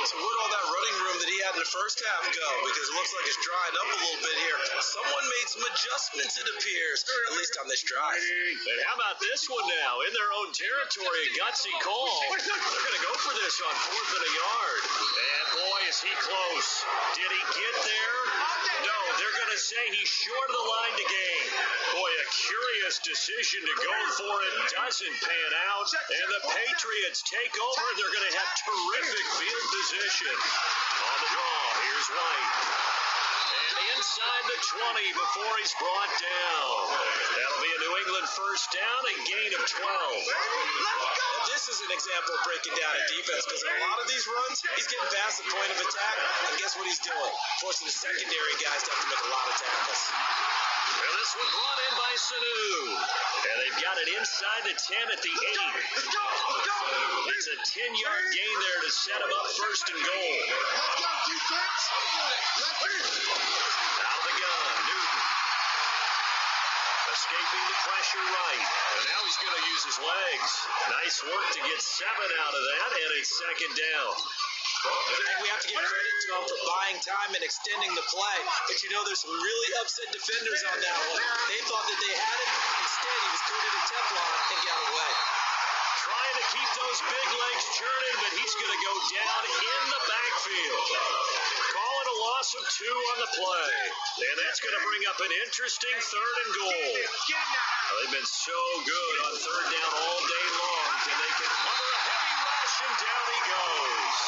So where'd all that running room that he had in the first half go? Because it looks like it's drying up a little bit here. Someone made some adjustments, it appears, at least on this drive. And how about this one now? In their own territory, a gutsy call. They're going to go for this on 4th and a yard. And boy, is he close. Did he get there? No, they're going to say he's short of the line to gain. Boy, a curious decision to go for it. Doesn't pan out. And the Patriots take over. They're going to have terrific field position. On the draw, here's White. And the inside the 20 before he's brought down. That'll be a New England first down, a gain of 12. Now, this is an example of breaking down a defense because in a lot of these runs, he's getting past the point of attack, and guess what he's doing? Forcing the secondary guys to have to make a lot of tackles. Well, this one brought in by Sanu. And they've got it inside the 10 at the 8. It's a 10-yard gain there to set him up first and goal. Out of the gun, Newton. Escaping the pressure right. And now he's going to use his legs. Nice work to get 7 out of that, and it's second down. And we have to give credit to him for buying time and extending the play. But you know, there's some really upset defenders on that one. They thought that they had him. Instead, he was coated in Teflon and got away. Trying to keep those big legs churning, but he's going to go down in the backfield. Call it a loss of 2 on the play. And that's going to bring up an interesting third and goal. They've been so good on third down all day long. Can they get under a heavy rush, and down he goes.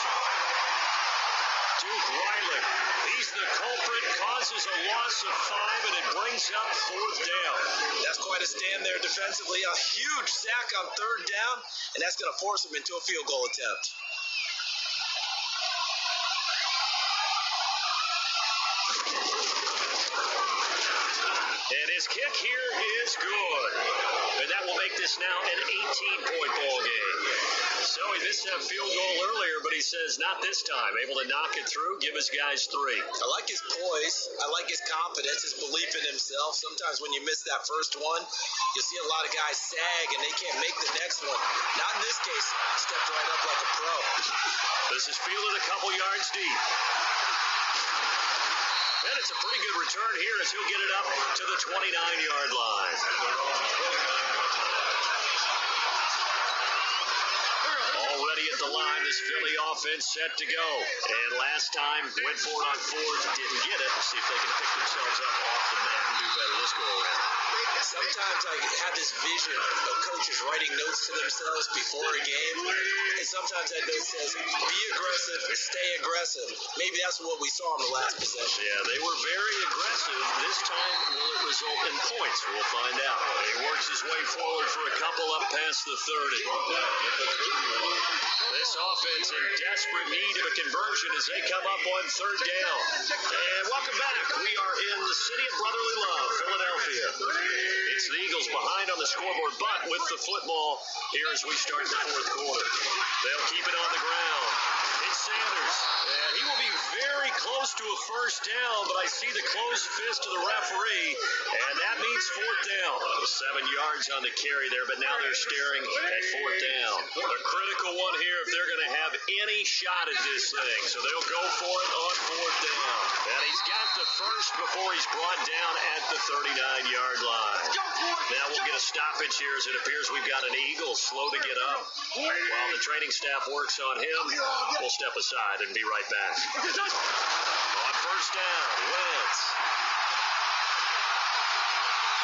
Duke Riley, he's the culprit, causes a loss of 5, and it brings up fourth down. That's quite a stand there defensively. A huge sack on third down, and that's going to force him into a field goal attempt. And his kick here is good. And that will make this now an 18-point ball game. So he missed that field goal earlier, but he says not this time. Able to knock it through, give his guys 3. I like his poise. I like his confidence, his belief in himself. Sometimes when you miss that first one, you see a lot of guys sag and they can't make the next one. Not in this case. Stepped right up like a pro. This is fielded a couple yards deep. And it's a pretty good return here as he'll get it up to the 29-yard line. Already at the line, this Philly offense set to go. And last time, went for it on 4th, didn't get it. We'll see if they can pick themselves up off the mat and do better this go-around. Sometimes I have this vision of coaches writing notes to themselves before a game, and sometimes that note says, be aggressive, stay aggressive. Maybe that's what we saw in the last possession. Yeah, they were very aggressive. This time, will it result in points? We'll find out. He works his way forward for a couple up past the 30. This offense in desperate need of a conversion as they come up on third down. And welcome back. We are in the city of brotherly love, Philadelphia. It's the Eagles behind on the scoreboard, but with the football here as we start the fourth quarter. They'll keep it on the ground. It's Sanders, and he will be very close to a first down, but I see the closed fist of the referee, and that means fourth down. 7 yards on the carry there, but now they're staring at fourth down. A critical one here if they're going to have any shot at this thing, so they'll go for it on fourth down. And he's got the first before he's brought down at the 39-yard line. Now we'll get a stoppage here as it appears we've got an Eagle slow to get up. While the training staff works on him, we'll step aside and be right back. On first down, Wentz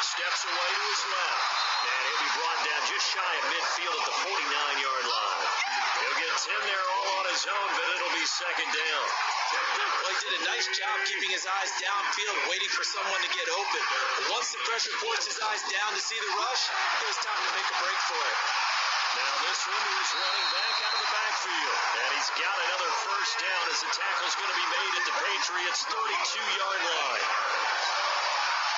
steps away to his left, and he'll be brought down just shy of midfield at the 49-yard line. He'll get 10 there all on his own, but it'll be second down. Well, he did a nice job keeping his eyes downfield, waiting for someone to get open. But once the pressure forced his eyes down to see the rush, it was time to make a break for it. Now this one is running back out of the backfield. And he's got another first down as the tackle's going to be made at the Patriots' 32-yard line.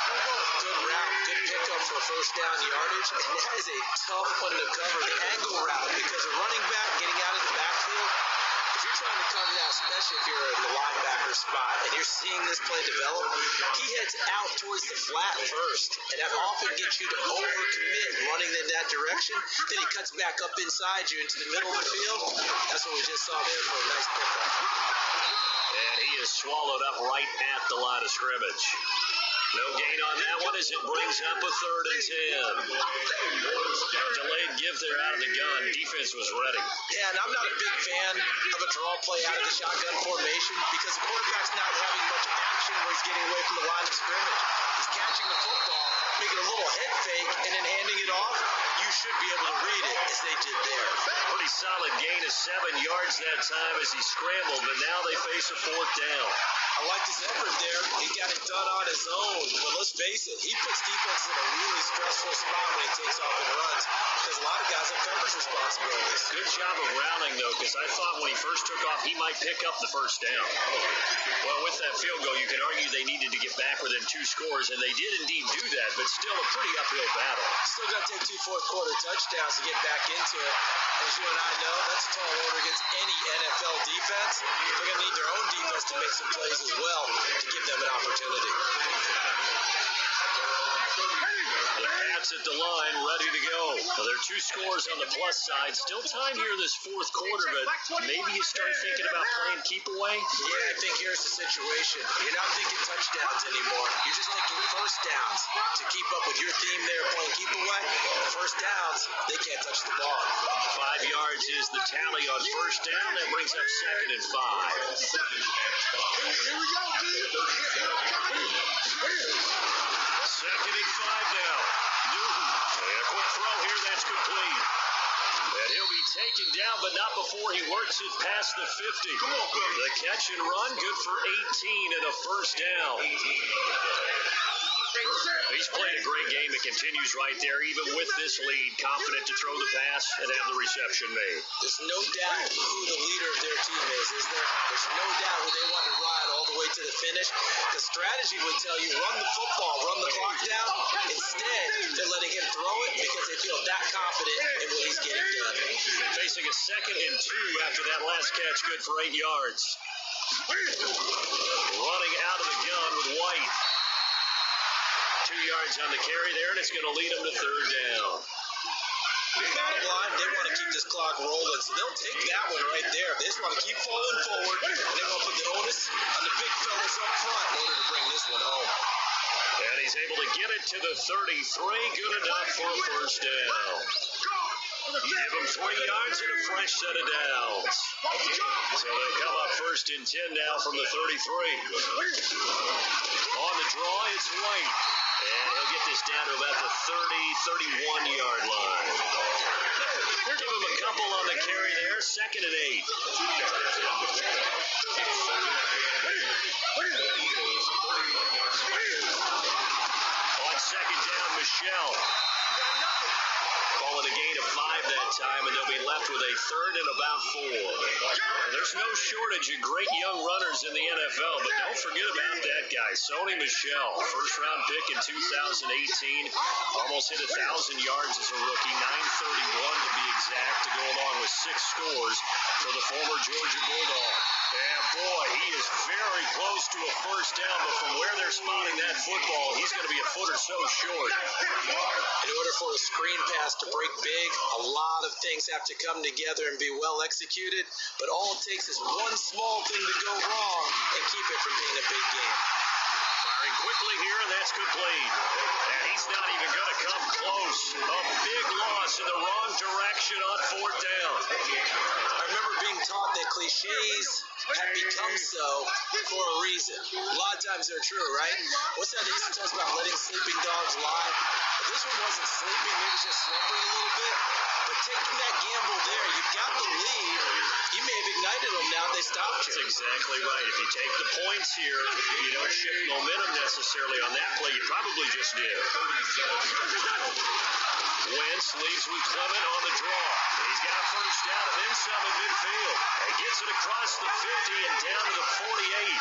Good route, good pickup for first down yardage. And that is a tough one to cover, the angle route, because a running back getting out of the backfield, if you're trying to cover that, especially if you're in the linebacker spot and you're seeing this play develop, he heads out towards the flat first, and that often gets you to overcommit running in that direction. Then he cuts back up inside you into the middle of the field. That's what we just saw there for a nice pickup. And he is swallowed up right at the line of scrimmage. No gain on that one as it brings up a 3rd and 10. Delayed give there out of the gun. Defense was ready. Yeah, and I'm not a big fan of a draw play out of the shotgun formation because the quarterback's not having much action where he's getting away from the line of scrimmage. He's catching the football, making a little head fake, and then handing it off. You should be able to read it as they did there. Pretty solid gain of 7 yards that time as he scrambled, but now they face a fourth down. I liked his effort there. He got it done on his own. But let's face it, he puts defense in a really stressful spot when he takes off and runs because a lot of guys have coverage responsibilities. Good job of rounding, though, because I thought when he first took off, he might pick up the first down. Well, with that field goal, you can argue they needed to get back within 2 scores, and they did indeed do that, but still a pretty uphill battle. Still got to take 2 fourth-quarter touchdowns to get back into it. As you and I know, that's a tall order against any NFL defense. They're going to need their own defense to make some plays as well to give them an opportunity. The Pats at the line, ready to go. Well, there are 2 scores on the plus side. Still time here this fourth quarter, but maybe you start thinking about playing keep away? Yeah, I think here's the situation. You're not thinking touchdowns anymore. You're just thinking first downs to keep up with your theme there playing keep away. First downs, they can't touch the ball. 5 yards is the tally on first down. That brings up 2nd and 5. Here we go, Second and 5 now. Newton, and a quick throw here, that's complete. And he'll be taken down, but not before he works it past the 50. The catch and run, good for 18 and a first down. He's played a great game. It continues right there, even with this lead. Confident to throw the pass and have the reception made. There's no doubt who the leader of their team is there? There's no doubt who they want to ride all the way to the finish. The strategy would tell you, run the football, run the clock down. Instead, they're letting him throw it because they feel that confident in what he's getting done. Facing a 2nd and 2 after that last catch, good for 8 yards. Running out of the gun with White. 2 yards on the carry there, and it's going to lead them to 3rd down. Bottom line, they want to keep this clock rolling, so they'll take that one right there. They just want to keep falling forward, and they're going to put the onus on the big fellas up front in order to bring this one home. And he's able to get it to the 33, good enough for a first down. Give him 3 yards and a fresh set of downs. So they come up 1st and 10 now from the 33. On the draw, it's White. And he'll get this down to about the 31-yard line. Give him a couple on the carry there. 2nd and 8. On 2nd down, Michelle. Call it a gain of 5 that time, and they'll be left with a 3rd and about 4. There's no shortage of great young runners in the NFL, but don't forget about that guy, Sony Michel, first-round pick in 2018, almost hit 1,000 yards as a rookie, 931 to be exact, to go along with 6 scores for the former Georgia Bulldog. And boy, he is very close to a first down, but from where they're spotting that football, he's going to be a foot or so short. In order for a screen pass to break big, a lot of things have to come together and be well executed, but all it takes is one small thing to go wrong and keep it from being a big game. Firing quickly here, and that's complete. And he's not even going to come close. A big loss in the wrong direction on 4th down. I remember being taught that cliches have become so for a reason. A lot of times they're true, right? What's that they used to tell us about letting sleeping dogs lie? But this one wasn't sleeping, maybe just slumbering a little bit. But taking that gamble there, you've got the lead. You may have ignited them now. They stopped you. That's exactly right. If you take the points here, you don't shift momentum necessarily on that play. You probably just did. Wentz leaves with Clement on the draw. He's got a first down and then some at midfield. And gets it across the 50 and down to the 48.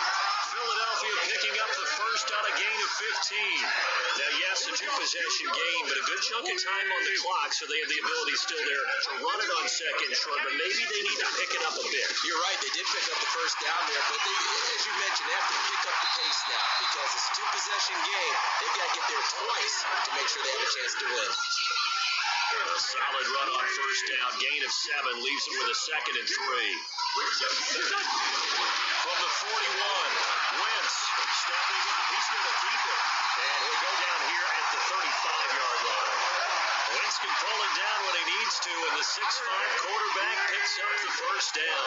Philadelphia picking up the first on a gain of 15. Now, yes, a 2-possession game, but a good chunk of time on the clock, so they have the ability still there to run it on 2nd and short, but maybe they need to pick it up a bit. You're right. They did pick up the first down there, but they, as you mentioned, they have to pick up the pace now because it's a 2-possession game. They've got to get there twice to make sure they have a chance to win. A solid run on first down, gain of 7, leaves it with a 2nd and 3. From the 41, Wentz stepping up, he's going to keep it, and he'll go down here at the 35-yard line. Wentz can pull it down when he needs to, and the 6'5" quarterback picks up the first down.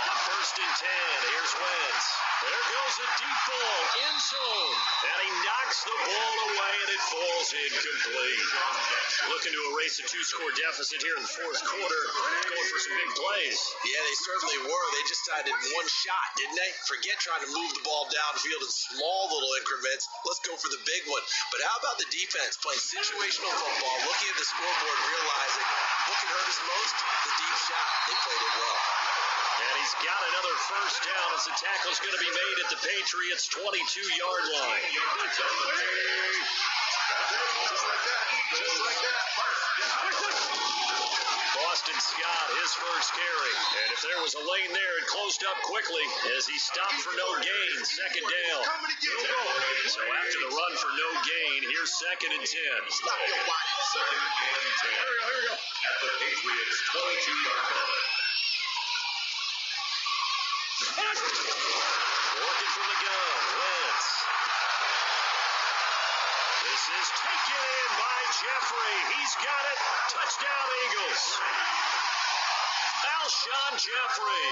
On first and 10. Here's Wentz. There goes a deep ball, end zone, and he knocks the ball away, and it falls incomplete. Looking to erase a two-score deficit here in the fourth quarter, going for some big plays. Yeah, they certainly were. They just decided one shot, didn't they? Forget trying to move the ball downfield in small little increments. Let's go for the big one. But how about the defense playing situational football, looking at the scoreboard, realizing what can hurt us most? The deep shot. They played it well. And he's got another first down as the tackle's going to be made at the Patriots' 22-yard line. Boston Scott, his first carry. And if there was a lane there, it closed up quickly as he stopped for no gain. Second down. So after the run for no gain, here's second and 10. Second and 10. Here we go. At the Patriots' 22-yard line. Working from the gun, Wentz. This is taken in by Jeffrey. He's got it. Touchdown, Eagles. Alshon Jeffrey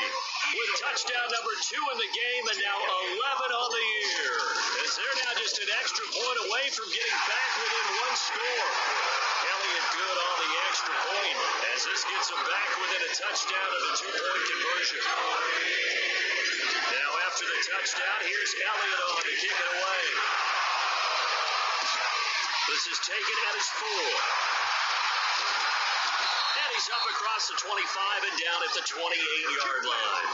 with touchdown number 2 in the game and now 11 on the year. As they're now just an extra point away from getting back within one score. Elliott good on the extra point as this gets them back within a touchdown of a 2-point conversion. Now after the touchdown, here's Elliott on to kick it away. This is taken at his 4. And he's up across the 25 and down at the 28-yard line.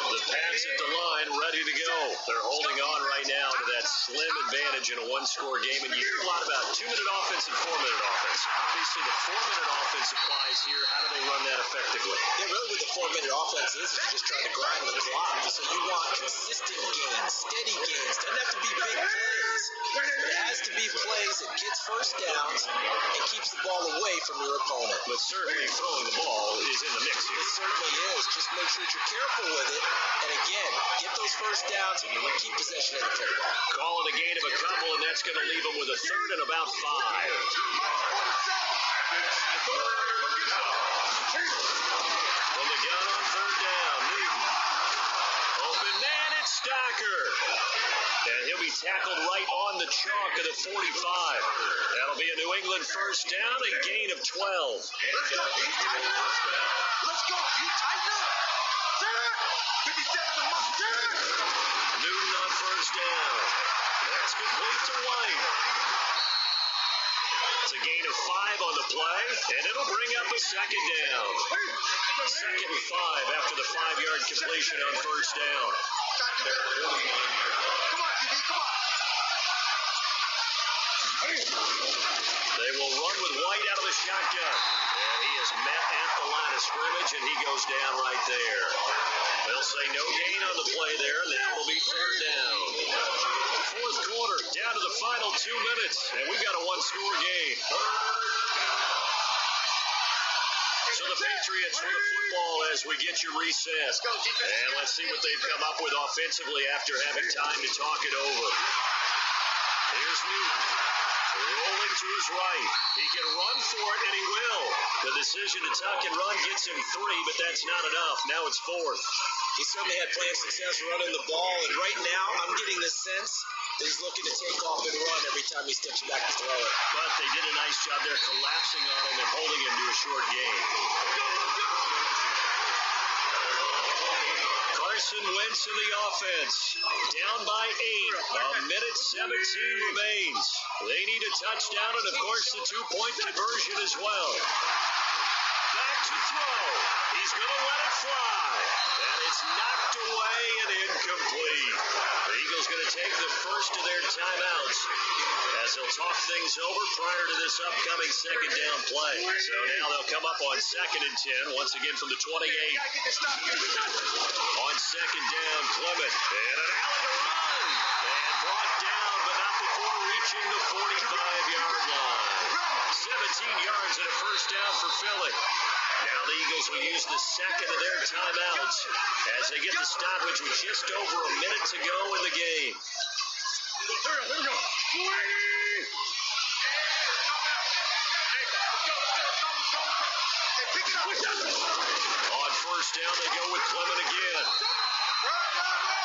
The Pats at the line, ready to go. They're holding on right now to that slim advantage in a one-score game. And you hear a lot about 2-minute offense and 4-minute offense. Obviously, the 4-minute offense applies here. How do they run that effectively? Yeah, really what the 4-minute offense is just trying to grind the clock. So you want consistent gains, steady gains. Doesn't have to be big plays. It has to be plays that gets first downs and keeps the ball away from your opponent. But certainly throwing the ball is in the mix here. It certainly is. Just make sure that you're careful with it. And again, get those first downs and keep possession of the football. Call it a gain of a couple, and that's going to leave them with a third and about 5. From the gun on third down, Newton. Open man, it's Stacker. And he'll be tackled right on the chalk of the 45. That'll be a New England first down, a gain of 12. Let's go. You tighten up. Let's go. You tighten up. 57 to Mark. Newton on first down. That's complete to White. It's a gain of 5 on the play, and it'll bring up a second down. Second and 5 after the 5-yard completion on first down. Come on, TV, come on. They will run with White out of the shotgun. And he is met at the line of scrimmage, and he goes down right there. They'll say no gain on the play there. Now it'll be third down. Fourth quarter, down to the final 2 minutes, and we've got a one-score game. So the Patriots with the football as we get you reset. And let's see what they've come up with offensively after having time to talk it over. Here's Newton. Rolling to his right. He can run for it, and he will. The decision to tuck and run gets him 3, but that's not enough. Now it's 4th. He certainly had plenty of success running the ball, and right now I'm getting the sense that he's looking to take off and run every time he steps back to throw it. But they did a nice job there collapsing on him and holding him to a short gain. Carson Wentz in the offense. Down by 8. A minute 17 remains. They need a touchdown and, of course, the 2-point conversion as well. Back to throw. He's going to let it fly. And it's knocked away and incomplete. The Eagles going to take the first of their timeouts as they'll talk things over prior to this upcoming second down play. So now they'll come up on second and 10, once again from the 28. On second down, Clement. And an alley to run. And brought down, but not before reaching the 45-yard line. 17 yards and a first down for Philly. Now the Eagles will use the second of their timeouts as they get the stoppage with just over a minute to go in the game. Here we go. On first down, they go with Clement again.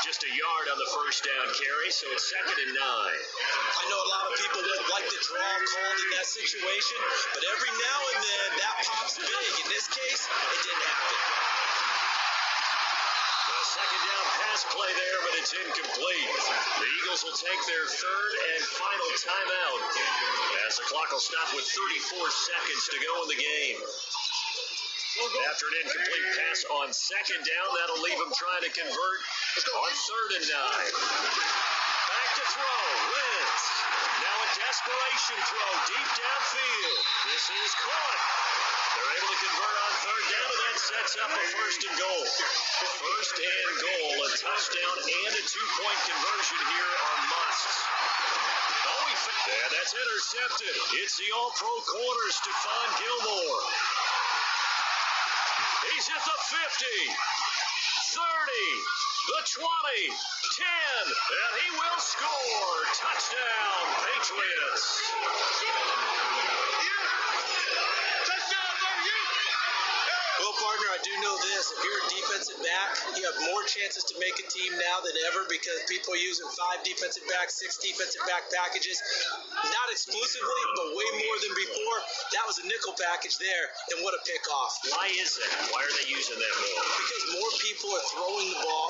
Just a yard on the first down carry, so it's 2nd and 9. I know a lot of people would like the draw called in that situation, but every now and then that pops big. In this case, it didn't happen. A second down pass play there, but it's incomplete. The Eagles will take their 3rd and final timeout as the clock will stop with 34 seconds to go in the game. After an incomplete pass on 2nd down, that'll leave them trying to convert on 3rd and 9. Back to throw, Wentz. Now a desperation throw deep downfield. This is caught. They're able to convert on 3rd down, and that sets up a 1st and goal. 1st and goal, a touchdown and a 2-point conversion here are musts. And that's intercepted. It's the all-pro corner, Stephon Gilmore. He's at the 50, 30, the 20, 10, and he will score. Touchdown, Patriots. Well, partner, I do know this. If you're a defensive back, you have more chances to make a team now than ever because people are using 5 defensive backs, 6 defensive back packages. Not exclusively, but way more than before. That was a nickel package there, and what a pickoff. Why is that? Why are they using that more? Because more people are throwing the ball.